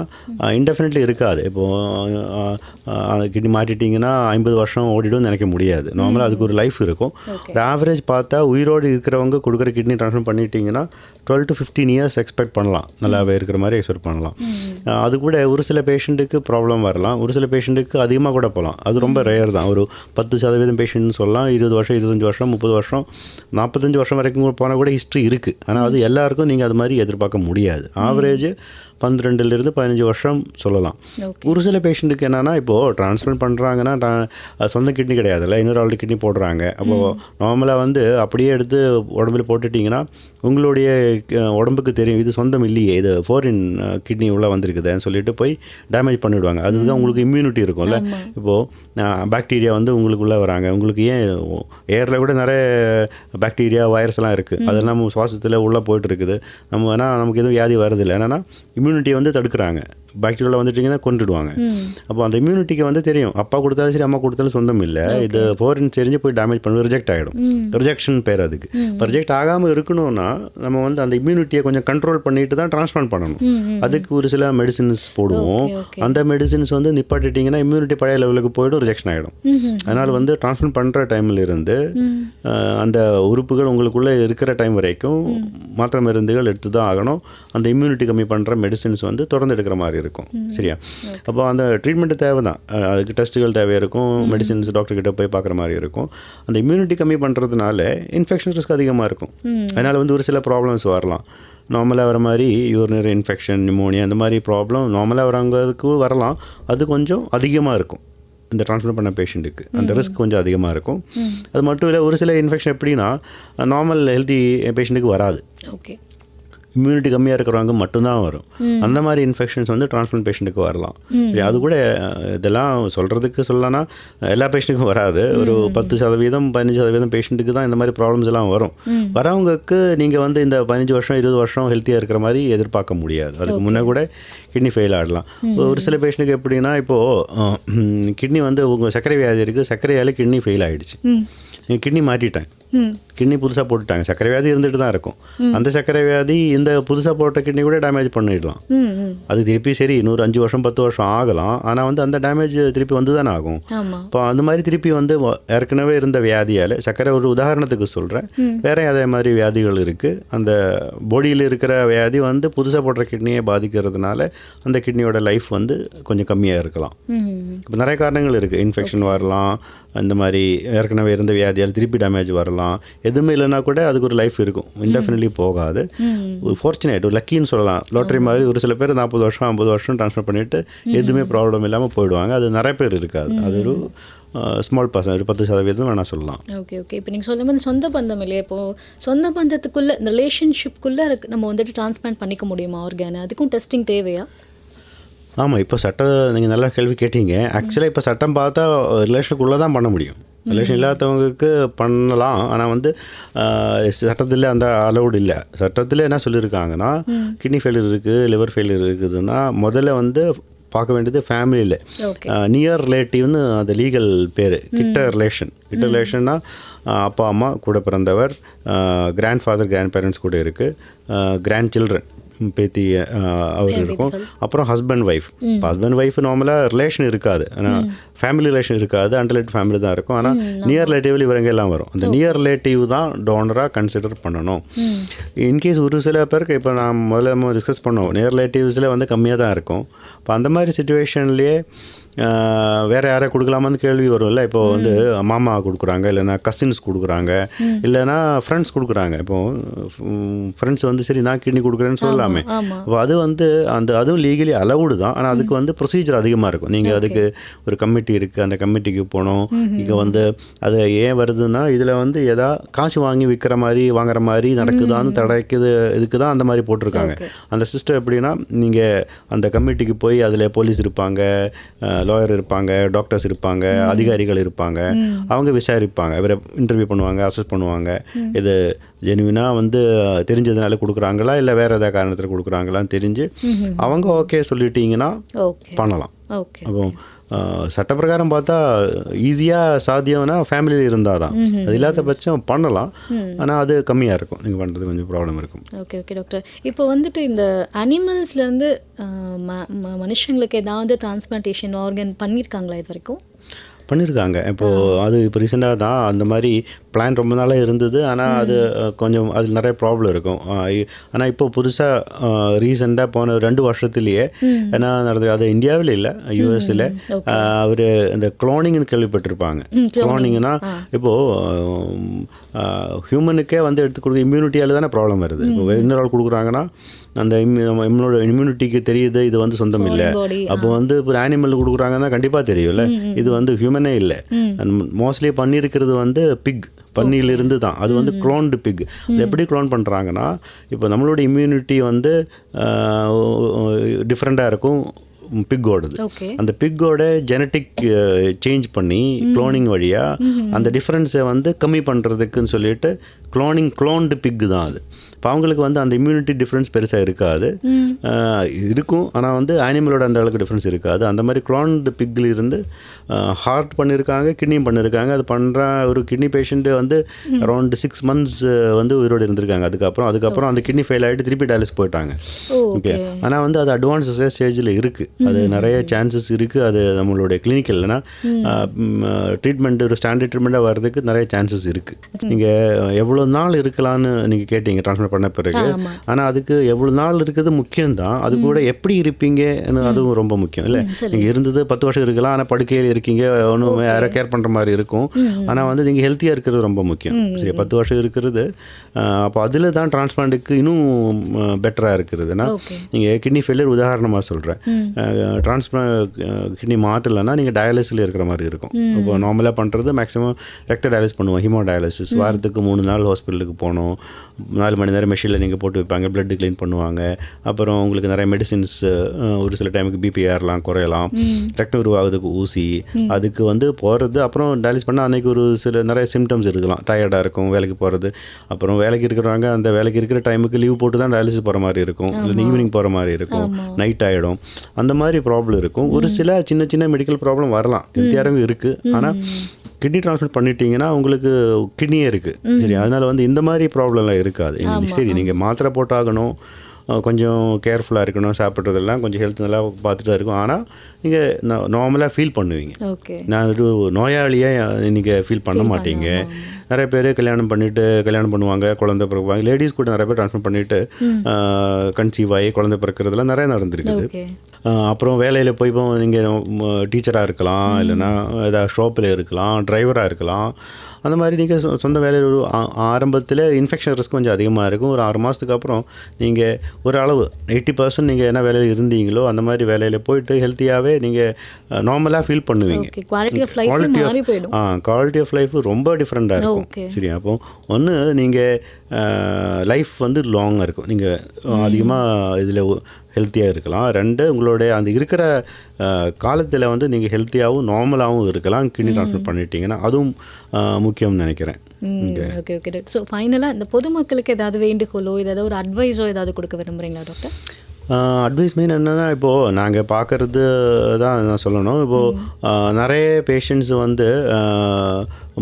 இன்டெஃபினெட்லி இருக்காது. இப்போது கிட்னி மாட்டிட்டிங்கன்னா 50 வருஷம் ஓடிடும்னு நினைக்க முடியாது. நார்மலாக அதுக்கு ஒரு லைஃப் இருக்கும். ஒரு ஆவரேஜ் பார்த்தா உயிரோடு இருக்கிறவங்க கொடுக்குற கிட்னி ட்ரான்ஸ்பிளான்ட் பண்ணிட்டீங்கன்னா 12 to 15 இயர்ஸ் எக்ஸ்பெக்ட் பண்ணலாம். நல்லாவே இருக்கிற மாதிரி எக்ஸ்பெக்ட் பண்ணலாம். அது கூட ஒரு சில பேஷண்ட்டுக்கு ப்ராப்ளம் வரலாம், ஒரு சில பேஷண்ட்டுக்கு அதிகமாக கூட போகலாம். அது ரொம்ப ரேர் தான். ஒரு 10% பேஷண்ட்னு சொல்லலாம். 20 வருஷம், 25 வருஷம், 30 வருஷம், 45 வருஷம் வரைக்கும் போனால் கூட ஹிஸ்ட்ரி இருக்குது. ஆனால் அது எல்லாருக்கும் நீங்கள் அது மாதிரி எதிர்பார்க்க முடியாது. ஆவரேஜ் 12 to 15 வருஷம் சொல்லலாம். ஒரு சில பேஷண்ட்டுக்கு என்னென்னா, இப்போது ட்ரான்ஸ்பிளான்ட் பண்ணுறாங்கன்னா சொந்த கிட்னி கிடையாதுல்ல, இன்னொரு ஆல்ரெடி கிட்னி போடுறாங்க. அப்போது நார்மலாக வந்து அப்படியே எடுத்து உடம்புல போட்டுட்டிங்கன்னா உங்களுடைய உடம்புக்கு தெரியும் இது சொந்தம் இல்லையே, இது ஃபாரின் கிட்னி உள்ளே வந்திருக்குதுன்னு சொல்லிட்டு போய் டேமேஜ் பண்ணிவிடுவாங்க. அதுதான் உங்களுக்கு இம்யூனிட்டி இருக்கும்ல. இப்போது பாக்டீரியா வந்து உங்களுக்குள்ளே வராங்க. உங்களுக்கு ஏன் ஏரில் கூட நிறைய பாக்டீரியா, வைரஸ்லாம் இருக்குது. அதெல்லாம் நம்ம சுவாசத்தில் உள்ளே போய்ட்டு இருக்குது. நம்ம வேணால் நமக்கு எதுவும் வியாதி வருதில்லை. என்னென்னா இம்யூனிட்டியை வந்து தடுக்கிறாங்க. பாக்டீரியாவில் வந்துட்டிங்கன்னா கொண்டுடுவாங்க. அப்போ அந்த இம்யூனிட்டிக்கு வந்து தெரியும், அப்பா கொடுத்தாலும் சரி அம்மா கொடுத்தாலும் சொந்தம் இல்லை, இது ஃபாரின் தெரிஞ்சு போய் டேமேஜ் பண்ணி ரிஜெக்ட் ஆகிடும். ரிஜெக்ஷன் பேர் அதுக்கு. இப்போ ரிஜெக்ட் ஆகாமல் இருக்கணும்னா நம்ம வந்து அந்த இம்யூனிட்டியை கொஞ்சம் கண்ட்ரோல் பண்ணிட்டு தான் ட்ரான்ஸ்பிளான்ட் பண்ணணும். அதுக்கு ஒரு சில மெடிசின்ஸ் போடுவோம். அந்த மெடிசின்ஸ் வந்து நிப்பாட்டிட்டிங்கன்னா இம்யூனிட்டி பழைய லெவலுக்கு போய்டும், ரிஜெக்ஷன் ஆகிடும். அதனால் வந்து ட்ரான்ஸ்பிளான்ட் பண்ணுற டைமில் இருந்து அந்த உறுப்புகள் உங்களுக்குள்ளே இருக்கிற டைம் வரைக்கும் மாத்திரை மருந்துகள் எடுத்து தான் ஆகணும். அந்த இம்யூனிட்டி கம்மி பண்ணுற மெடிசின்ஸ் வந்து தொடர்ந்து எடுக்கிற மாதிரி இருக்கும். சரியா? அப்போ அந்த ட்ரீட்மெண்ட்டு தேவை தான். அதுக்கு டெஸ்ட்டுகள் தேவை இருக்கும், மெடிசின்ஸ் டாக்டர்கிட்ட போய் பார்க்குற மாதிரி இருக்கும். அந்த இம்யூனிட்டி கம்மி பண்ணுறதுனால இன்ஃபெக்ஷன் ரிஸ்க் அதிகமாக இருக்கும். அதனால் வந்து ஒரு சில ப்ராப்ளம்ஸ் வரலாம். நார்மலாக வர மாதிரி யூரினரி இன்ஃபெக்ஷன், நிமோனியா, அந்த மாதிரி ப்ராப்ளம் நார்மலாக வரவங்களுக்கு வரலாம். அது கொஞ்சம் அதிகமாக இருக்கும் இந்த ட்ரான்ஸ்பிளான்ட் பண்ண பேஷண்ட்டுக்கு. அந்த ரிஸ்க் கொஞ்சம் அதிகமாக இருக்கும். அது மட்டும் இல்லை, ஒரு சில இன்ஃபெக்ஷன் எப்படின்னா நார்மல் ஹெல்த்தி பேஷண்ட்டுக்கு வராது. ஓகே, இம்யூனிட்டி கம்மியாக இருக்கிறவங்க மட்டும்தான் வரும். அந்த மாதிரி இன்ஃபெக்ஷன்ஸ் வந்து ட்ரான்ஸ்பிளான்ட் பேஷண்ட்டுக்கு வரலாம். அது கூட இதெல்லாம் சொல்கிறதுக்கு சொல்லலாம்னா எல்லா பேஷண்ட்டுக்கும் வராது. ஒரு 10%, 15% பேஷண்ட்டுக்கு தான் இந்த மாதிரி ப்ராப்ளம்ஸ் எல்லாம் வரும். வரவங்களுக்கு நீங்கள் வந்து இந்த 15 வருஷம் 20 வருஷம் ஹெல்த்தியாக இருக்கிற மாதிரி எதிர்பார்க்க முடியாது. அதுக்கு முன்னே கூட கிட்னி ஃபெயில் ஆகலாம். ஒரு சில பேஷண்ட்டுக்கு எப்படின்னா, இப்போது கிட்னி வந்து உங்கள் சர்க்கரை வியாதி இருக்குது, சர்க்கரையால் கிட்னி ஃபெயில் ஆகிடுச்சு, கிட்னி மாட்டிட்டேன், கிட்னி புதுசாக போட்டுட்டாங்க. சர்க்கரை வியாதி இருந்துட்டு தான் இருக்கும். அந்த சர்க்கரை வியாதி இந்த புதுசாக போட்ட கிட்னி கூட டேமேஜ் பண்ணிடலாம். அது திருப்பி சரி இன்னொரு 5 வருஷம் 10 வருஷம் ஆகலாம். ஆனால் வந்து அந்த டேமேஜ் திருப்பி வந்து தானே ஆகும். இப்போ அந்த மாதிரி திருப்பி வந்து ஏற்கனவே இருந்த வியாதியால், சர்க்கரை ஒரு உதாரணத்துக்கு சொல்கிறேன், வேற அதே மாதிரி வியாதிகள் இருக்குது. அந்த பாடியில் இருக்கிற வியாதி வந்து புதுசாக போடுற கிட்னியை பாதிக்கிறதுனால அந்த கிட்னியோட லைஃப் வந்து கொஞ்சம் கம்மியாக இருக்கலாம். இப்போ நிறைய காரணங்கள் இருக்குது. இன்ஃபெக்ஷன் வரலாம், அந்த மாதிரி ஏற்கனவே இருந்த வியாதியால் திருப்பி டேமேஜ் வரலாம். எதுவுமே இல்லைன்னா கூட அதுக்கு ஒரு லைஃப் இருக்கும், இன்டெஃபினெட்லி போகாது. ஒரு ஃபார்ச்சுனேட், ஒரு லக்கின்னு சொல்லலாம். லாட்ரி மாதிரி ஒரு சில பேர் 40 வருஷம் 50 வருஷம் ட்ரான்ஸ்ஃபர் பண்ணிவிட்டு எதுவுமே ப்ராப்ளம் இல்லாமல் போயிடுவாங்க. அது நிறைய பேர் இருக்காது. அது ஒரு ஸ்மால் பர்சன்ட், ஒரு 10% வேணால் சொல்லலாம். Okay okay. இப்போ நீங்கள் சொல்லும் போது சொந்த பந்தம் இல்லையா, இப்போது சொந்த பந்தத்துக்குள்ளே ரிலேஷன்ஷிப்குள்ளே நம்ம வந்துட்டு ட்ரான்ஸ்பிளான்ட் பண்ணிக்க முடியுமா ஆர்கானை? அதுக்கும் டெஸ்டிங் தேவையா? ஆமாம், இப்போ சட்டம் நீங்கள் நல்லா கேள்வி கேட்டீங்க. ஆக்சுவலாக இப்போ சட்டம் பார்த்தா ரிலேஷனுக்குள்ளே தான் பண்ண முடியும். ரிலேஷன் இல்லாதவங்களுக்கு பண்ணலாம். ஆனால் வந்து சட்டத்தில் அந்த அலௌடு இல்லை. சட்டத்தில் என்ன சொல்லியிருக்காங்கன்னா, கிட்னி ஃபெயிலியர் இருக்குது, லிவர் ஃபெயிலியர் இருக்குதுன்னா முதல்ல வந்து பார்க்க வேண்டியது ஃபேமிலியில் நியர் ரிலேட்டிவ்னு அது லீகல் பேர். கிட்ட ரிலேஷன்னா அப்பா அம்மா கூட பிறந்தவர், கிராண்ட் ஃபாதர் கிராண்ட் பேரண்ட்ஸ் கூட இருக்குது, கிராண்ட் சில்ட்ரன் பேத்தி அவர் இருக்கும், அப்புறம் ஹஸ்பண்ட் ஒய்ஃப். இப்போ ஹஸ்பண்ட் ஒய்ஃப் நார்மலாக ரிலேஷன் இருக்காது, ஆனால் ஃபேமிலி ரிலேஷன் இருக்காது, அன்ரிலேட்டிவ் ஃபேமிலி தான் இருக்கும். ஆனால் நியர் ரிலேட்டிவ் இவங்க எல்லாம் வரும். அந்த நியர் ரிலேட்டிவ் தான் டோனராக கன்சிடர் பண்ணணும். இன்கேஸ் ஒரு சில பேருக்கு இப்போ நான் முதல்ல டிஸ்கஸ் பண்ணோம், நியர் ரிலேட்டிவ்ஸில் வந்து கம்மியாக தான் இருக்கும். இப்போ அந்த மாதிரி சுச்சுவேஷன்லேயே வேறு யாரை கொடுக்கலாமான்னு கேள்வி வரும்ல. இப்போது வந்து மாமா கொடுக்குறாங்க, இல்லைனா கசின்ஸ் கொடுக்குறாங்க, இல்லைனா ஃப்ரெண்ட்ஸ் கொடுக்குறாங்க. இப்போது ஃப்ரெண்ட்ஸ் வந்து சரி நான் கிட்னி கொடுக்குறேன்னு சொல்லலாமே. அப்போ அது வந்து அதுவும் லீகலி அலவுடு தான். ஆனால் அதுக்கு வந்து ப்ரொசீஜர் அதிகமாக இருக்கும். நீங்கள் அதுக்கு ஒரு கமிட்டி இருக்குது, அந்த கமிட்டிக்கு போகணும். இங்கே வந்து அது ஏன் வருதுன்னா, இதில் வந்து காசு வாங்கி வாங்குற மாதிரி நடக்குதான்னு தடைக்குது. இதுக்கு தான் அந்த மாதிரி போட்டிருக்காங்க. அந்த சிஸ்டம் எப்படின்னா, நீங்கள் அந்த கமிட்டிக்கு போய் அதில் போலீஸ் இருப்பாங்க, லாயர் இருப்பாங்க, டாக்டர்ஸ் இருப்பாங்க, அதிகாரிகள் இருப்பாங்க. அவங்க விசாரிப்பாங்க, இவரை இன்டர்வியூ பண்ணுவாங்க, அசஸ் பண்ணுவாங்க. இது ஜெனுவினாக வந்து தெரிஞ்சதுனால கொடுக்குறாங்களா இல்லை வேறு ஏதாவது காரணத்தில் கொடுக்குறாங்களான்னு தெரிஞ்சு அவங்க ஓகே சொல்லிட்டீங்கன்னா பண்ணலாம். அப்போ சட்டப்பிரகாரம் பார்த்தா ஈஸியாக சாத்தியம்னா ஃபேமிலியில் இருந்தால் தான். அது இல்லாத பட்சம் பண்ணலாம், ஆனால் அது கம்மியாக இருக்கும். நீங்கள் பண்ணுறது கொஞ்சம் ப்ராப்ளம் இருக்கும். Okay okay doctor. இப்போ வந்துட்டு இந்த அனிமல்ஸ்லேருந்து மனுஷங்களுக்கு ஏதாவது டிரான்ஸ்பிளான்டேஷன் ஆர்கன் பண்ணியிருக்காங்களா இது வரைக்கும்? பண்ணியிருக்காங்க. இப்போது அது இப்போ ரீசெண்டாக தான் அந்த மாதிரி பிளான் ரொம்ப நாளாக இருந்தது. ஆனால் அது கொஞ்சம் அதில் நிறைய ப்ராப்ளம் இருக்கும். ஆனால் இப்போ புதுசாக ரீசெண்டாக போன 2 வருஷத்துலேயே என்ன நடந்தது, அது இந்தியாவில் இல்லை, யூஎஸில் அவர் இந்த குளோனிங்னு கேள்விப்பட்டிருப்பாங்க. குளோனிங்னா இப்போது ஹியூமனுக்கே வந்து எடுத்து கொடுக்க இம்யூனிட்டியால் தானே ப்ராப்ளம் வருது. இப்போ இன்னொரு ஆள் கொடுக்குறாங்கன்னா அந்த இம்யூனிட்டிக்கு தெரியுது இது வந்து சொந்தம் இல்லை. அப்போ வந்து இப்போ ஆனிமல் கொடுக்குறாங்கன்னா கண்டிப்பாக தெரியும்ல இது வந்து ஹியூமனே இல்லை. மோஸ்ட்லி பண்ணியிருக்கிறது வந்து பிக், பன்னியிலிருந்து தான். அது வந்து க்ளோன்டு பிக். அது எப்படி க்ளோன் பண்ணுறாங்கன்னா, இப்போ நம்மளோட இம்யூனிட்டி வந்து டிஃப்ரெண்ட்டாக இருக்கும் பிக்கோடது. அந்த பிக்கோட ஜெனட்டிக் சேஞ்ச் பண்ணி குளோனிங் வழியாக அந்த டிஃப்ரென்ஸை வந்து கம்மி பண்ணுறதுக்குன்னு சொல்லிட்டு க்ளோன்டு பிக்கு தான் அது. இப்போ அவங்களுக்கு வந்து அந்த இம்யூனிட்டி டிஃப்ரென்ஸ் பெருசாக இருக்காது, இருக்கும். ஆனால் வந்து அனிமலோட அந்த அளவுக்கு டிஃப்ரென்ஸ் இருக்காது. அந்த மாதிரி க்ளோன்டு பிக்கில் இருந்து ஹார்ட் பண்ணியிருக்காங்க, கிட்னியும் பண்ணியிருக்காங்க. அது பண்ணுற ஒரு கிட்னி பேஷண்ட்டு வந்து அரௌண்ட் 6 months வந்து உயிரோடு இருந்திருக்காங்க. அதுக்கப்புறம் அந்த கிட்னி ஃபெயில் ஆகிட்டு திருப்பி டயாலிசிஸ் போயிட்டாங்க. ஓகே, ஆனால் வந்து அது அட்வான்ஸ் ஸ்டேஜில் இருக்குது. அது நிறைய சான்சஸ் இருக்குது. அது நம்மளுடைய கிளினிக்கல் இல்லைனா ட்ரீட்மெண்ட் ஒரு ஸ்டாண்டர்ட் ட்ரீட்மெண்ட்டாக வர்றதுக்கு நிறைய சான்சஸ் இருக்குது. நீங்கள் எவ்வளோ நாள் இருக்கலான்னு நீங்கள் கேட்டீங்க ட்ரான்ஸ்ஃபர் பண்ண பிறகு. ஆனால் அதுக்கு எவ்வளோ நாள் இருக்குது முக்கியம்தான். அது கூட எப்படி இருப்பீங்கன்னு அதுவும் ரொம்ப முக்கியம் இல்லை. நீங்கள் இருந்தது 10 வருஷம் இருக்கலாம், ஆனால் படுக்கையில் இருக்கீங்க, ஒன்றும் யாரை கேர் பண்ணுற மாதிரி இருக்கும். ஆனால் வந்து நீங்கள் ஹெல்த்தியாக இருக்கிறது ரொம்ப முக்கியம். சரி, 10 வருஷம் இருக்கிறது. அப்போ அதில் தான் டிரான்ஸ்பிளான்ட்டுக்கு இன்னும் பெட்டராக இருக்கிறதுனா, நீங்கள் கிட்னி ஃபெயிலியர் உதாரணமாக சொல்கிறேன். கிட்னி மாட்டலைன்னா நீங்கள் டயாலிசிஸில் இருக்கிற மாதிரி இருக்கும். இப்போ நார்மலாக பண்ணுறது மேக்ஸிமம் ரத்த டயாலிசிஸ் பண்ணுவோம், ஹீமோ டயாலிசிஸ். வாரத்துக்கு 3 நாள் ஹாஸ்பிட்டலுக்கு போகணும். 4 மணி நேரம் மெஷினில் நீங்கள் போட்டு வைப்பாங்க, பிளட் க்ளீன் பண்ணுவாங்க. அப்புறம் உங்களுக்கு நிறைய மெடிசின்ஸ், ஒரு சில டைமுக்கு பிபி ஏறலாம், குறையலாம், ரத்தம் உருவாகுறதுக்கு ஊசி, அதுக்கு வந்து போகிறது. அப்புறம் டயாலிசிஸ் பண்ணால் அன்றைக்கி ஒரு சில நிறைய சிம்டம்ஸ் இருக்கலாம். டயர்டாக இருக்கும், வேலைக்கு போகிறது. அப்புறம் வேலைக்கு இருக்கிறவங்க அந்த வேலைக்கு இருக்கிற டைமுக்கு லீவ் போட்டு தான் டயாலிசிஸ் போகிற மாதிரி இருக்கும், இல்லை ஈவினிங் போகிற மாதிரி இருக்கும், நைட் ஆகிடும். அந்த மாதிரி ப்ராப்ளம் இருக்கும். ஒரு சில சின்ன சின்ன மெடிக்கல் ப்ராப்ளம் வரலாம், ஹெல்த்தியாகவும் இருக்குது. ஆனால் கிட்னி ட்ரான்ஸ்பிளான்ட் பண்ணிட்டீங்கன்னா உங்களுக்கு கிட்னியே இருக்குது. சரி, அதனால் வந்து இந்த மாதிரி ப்ராப்ளம்லாம் இருக்காது. சரி, நீங்கள் மாத்திரை போட்டாகணும், கொஞ்சம் கேர்ஃபுல்லாக இருக்கணும், சாப்பிட்றதெல்லாம் கொஞ்சம் ஹெல்த் நல்லா பார்த்துட்டு தான் இருக்கும். ஆனால் நீங்கள் நார்மலாக ஃபீல் பண்ணுவீங்க. நான் ஒரு நோயாளியாக நீங்கள் ஃபீல் பண்ண மாட்டீங்க. நிறைய பேர் கல்யாணம் பண்ணுவாங்க, குழந்தை பிறக்குவாங்க. லேடிஸ் கூட நிறைய பேர் ட்ரான்ஸ்ஃபர் பண்ணிவிட்டு கன்சீவ் ஆகி குழந்தை பிறக்கிறதுலாம் நிறைய நடந்துருக்குது. அப்புறம் வேலையில் போய் இப்போ நீங்கள் டீச்சராக இருக்கலாம், இல்லைனா ஏதாவது ஷாப்பில் இருக்கலாம், டிரைவராக இருக்கலாம். அந்த மாதிரி நீங்கள் சொந்த வேலையில் ஒரு ஆரம்பத்தில் இன்ஃபெக்ஷன் ரிஸ்க் கொஞ்சம் அதிகமாக இருக்கும். ஒரு 6 மாதத்துக்கு அப்புறம் நீங்கள் ஒரு அளவு 80% நீங்கள் என்ன வேலையில் இருந்தீங்களோ அந்த மாதிரி வேலையில் போயிட்டு ஹெல்த்தியாகவே நீங்கள் நார்மலாக ஃபீல் பண்ணுவீங்க. குவாலிட்டி ஆஃப் லைஃப் ரொம்ப டிஃப்ரெண்ட்டாக இருக்கும். சரி, அப்போ ஒன்று நீங்கள் லைஃப் வந்து லாங்காக இருக்கும், நீங்கள் அதிகமாக இதில் ஹெல்த்தியாக இருக்கலாம். 2 உங்களுடைய அந்த இருக்கிற காலத்தில் வந்து நீங்கள் ஹெல்த்தியாகவும் நார்மலாகவும் இருக்கலாம். கிட்னி ட்ரான்ஸ்பிளான்ட் பண்ணிட்டீங்கன்னா அதுவும் முக்கியம்னு நினைக்கிறேன். Okay okay doctor. ஸோ ஃபைனலாக இந்த பொதுமக்களுக்கு ஏதாவது வேண்டுகோளோ ஏதாவது ஒரு அட்வைஸோ ஏதாவது கொடுக்க விரும்புகிறீங்களா டாக்டர்? அட்வைஸ் மெயின் என்னென்னா, இப்போது நாங்கள் பார்க்குறது தான் நான் சொல்லணும். இப்போது நிறைய பேஷண்ட்ஸ் வந்து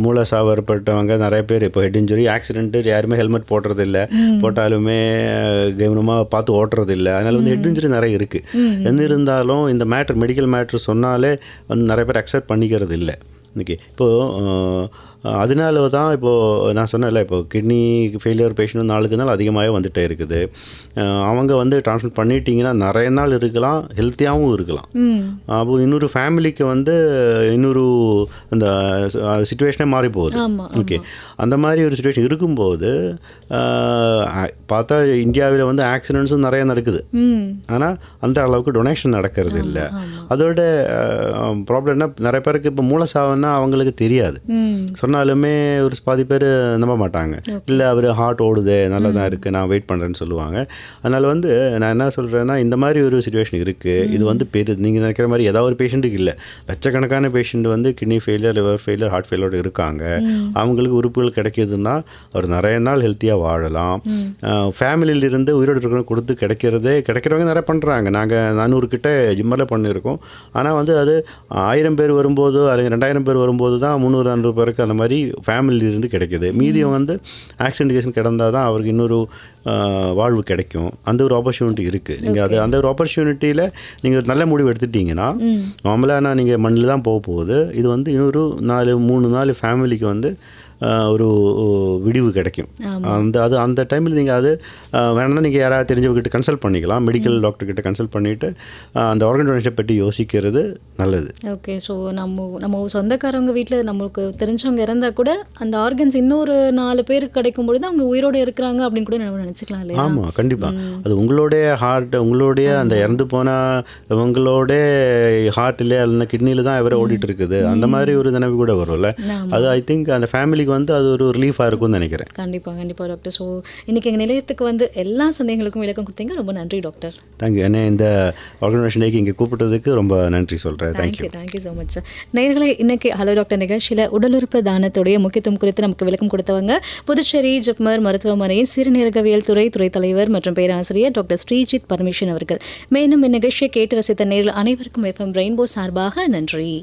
மூளை சாவு ஏற்பட்டவங்க நிறைய பேர் இப்போ ஹெட் இன்ஜுரி, ஆக்சிடென்ட்டு, யாருமே ஹெல்மெட் போடுறதில்ல, போட்டாலுமே கவனமாக பார்த்து ஓட்டுறதில்லை. அதனால் வந்து ஹெட் இன்ஜுரி நிறைய இருக்குது. என்ன இருந்தாலும் இந்த மெடிக்கல் மேட்ரு சொன்னாலே வந்து நிறைய பேர் அக்செப்ட் பண்ணிக்கிறது இல்லை. ஓகே, இப்போது அதனால தான் இப்போது நான் சொன்னேன்ல, இப்போது கிட்னி ஃபெயிலியர் பேஷண்ட் நாளுக்கு நாள் அதிகமாகவே வந்துகிட்டே இருக்குது. அவங்க வந்து ட்ரான்ஸ்பிளான்ட் பண்ணிட்டீங்கன்னா நிறைய நாள் இருக்கலாம், ஹெல்த்தியாகவும் இருக்கலாம். அப்போ இன்னொரு ஃபேமிலிக்கு வந்து இன்னொரு அந்த சிச்சுவேஷனே மாறி போகுது. ஓகே, அந்த மாதிரி ஒரு சுச்சுவேஷன் இருக்கும்போது பார்த்தா இந்தியாவில் வந்து ஆக்சிடென்ட்ஸும் நிறைய நடக்குது. ஆனால் அந்த அளவுக்கு டொனேஷன் நடக்கிறது இல்லை. அதோட ப்ராப்ளம்னா நிறைய பேருக்கு இப்போ மூளை சாவுன்னா அவங்களுக்கு தெரியாது. சொன்ன சொன்னாலுமே ஒரு பாதி பேர் நம்ப மாட்டாங்க. இல்லை அவர் ஹார்ட் ஓடுது, நல்லா தான் இருக்குது, நான் வெயிட் பண்ணுறேன்னு சொல்லுவாங்க. அதனால் வந்து நான் என்ன சொல்கிறேன்னா, இந்த மாதிரி ஒரு சுச்சுவேஷன் இருக்குது. இது வந்து நீங்கள் நினைக்கிற மாதிரி ஏதாவது ஒரு பேஷண்ட்டுக்கு இல்லை, லட்சக்கணக்கான பேஷண்ட் வந்து kidney failure, liver failure, heart failure இருக்காங்க. அவங்களுக்கு உறுப்புகள் கிடைக்கிதுன்னா அவர் நிறைய நாள் ஹெல்த்தியாக வாழலாம். ஃபேமிலியிலிருந்து உயிரோடு இருக்கிறவங்க கொடுத்து கிடைக்கிறவங்க நிறைய பண்ணுறாங்க. நாங்கள் 400 கிட்ட ஜிம்மில் பண்ணியிருக்கோம். ஆனால் வந்து அது 1000 பேர் வரும்போது அல்லது 2000 பேர் வரும்போது தான் 300-400 பேருக்கு அந்த மாதிரி ஃபேமிலியிலிருந்து கிடைக்கிது. மீதியம் வந்து ஆக்சிடென்ட் கேஸ் கிடந்தால் தான் அவருக்கு இன்னொரு வாழ்வு கிடைக்கும். அந்த ஒரு ஆப்பர்ச்சுனிட்டி இருக்குது. நீங்கள் அந்த ஒரு ஆப்பர்ச்சுனிட்டியில் நீங்கள் நல்ல முடிவு எடுத்துட்டிங்கன்னா, நார்மலாக நீங்கள் மண்ணில் தான் போகுது. இது வந்து இன்னொரு 3-4 ஃபேமிலிக்கு வந்து ஒரு விடிவு கிடைக்கும். அந்த டைமில் நீங்கள் அது வேணும்னா நீங்கள் யாராவது தெரிஞ்சவங்ககிட்ட கன்சல்ட் பண்ணிக்கலாம். மெடிக்கல் டாக்டர்கிட்ட கன்சல்ட் பண்ணிவிட்டு அந்த ஆர்கன் டொனேஷனை பற்றி யோசிக்கிறது நல்லது. ஓகே. ஸோ நம்ம சொந்தக்காரவங்க வீட்டில் நம்மளுக்கு தெரிஞ்சவங்க இருந்தால் கூட அந்த ஆர்கன்ஸ் இன்னொரு 4 பேருக்கு கிடைக்கும் பொழுது அவங்க உயிரோடு இருக்கிறாங்க அப்படின்னு கூட நம்ம நினச்சிக்கலாம் இல்லையா? ஆமாம், கண்டிப்பாக. அது உங்களுடைய ஹார்ட், உங்களுடைய அந்த இறந்து போனால் இவங்களோட ஹார்ட்டில் இல்லைன்னா கிட்னியில் தான் இவரை ஓடிட்டு இருக்குது. அந்த மாதிரி ஒரு நினைவு கூட வரும்ல. அது ஐ திங்க் அந்த ஃபேமிலிக்கு வந்து அது ஒரு ரிலீஃபாக இருக்கும்னு நினைக்கிறேன். கண்டிப்பாக டாக்டர். ஸோ இன்றைக்கி எங்கள் நிலையத்துக்கு வந்து எல்லா சந்தேகங்களுக்கும் விளக்கம் கொடுத்தீங்க. ரொம்ப நன்றி டாக்டர். தேங்க்யூ. என்ன இந்த ஆர்கனைசேஷனுக்கு இங்கே கூப்பிட்டதுக்கு ரொம்ப நன்றி சொல்கிறேன். Thank you so much sir. நேயர்களே, இன்னைக்கு ஹலோ டாக்டர் நிகழ்ச்சியில் உடலுறுப்பு தானத்துடைய முக்கியத்துவம் குறித்து நமக்கு விளக்கம் கொடுத்தவங்க புதுச்சேரி ஜிப்மர் மருத்துவமனையின் சிறுநீரகவியல் துறை தலைவர் மற்றும் பேராசிரியர் டாக்டர் ஸ்ரீஜித் பரமேஸ்வரன் அவர்கள். மேலும் இந்நிகழ்ச்சியை கேட்டு ரசித்த நேரில் அனைவருக்கும் FM ரெயின்போ சார்பாக நன்றி.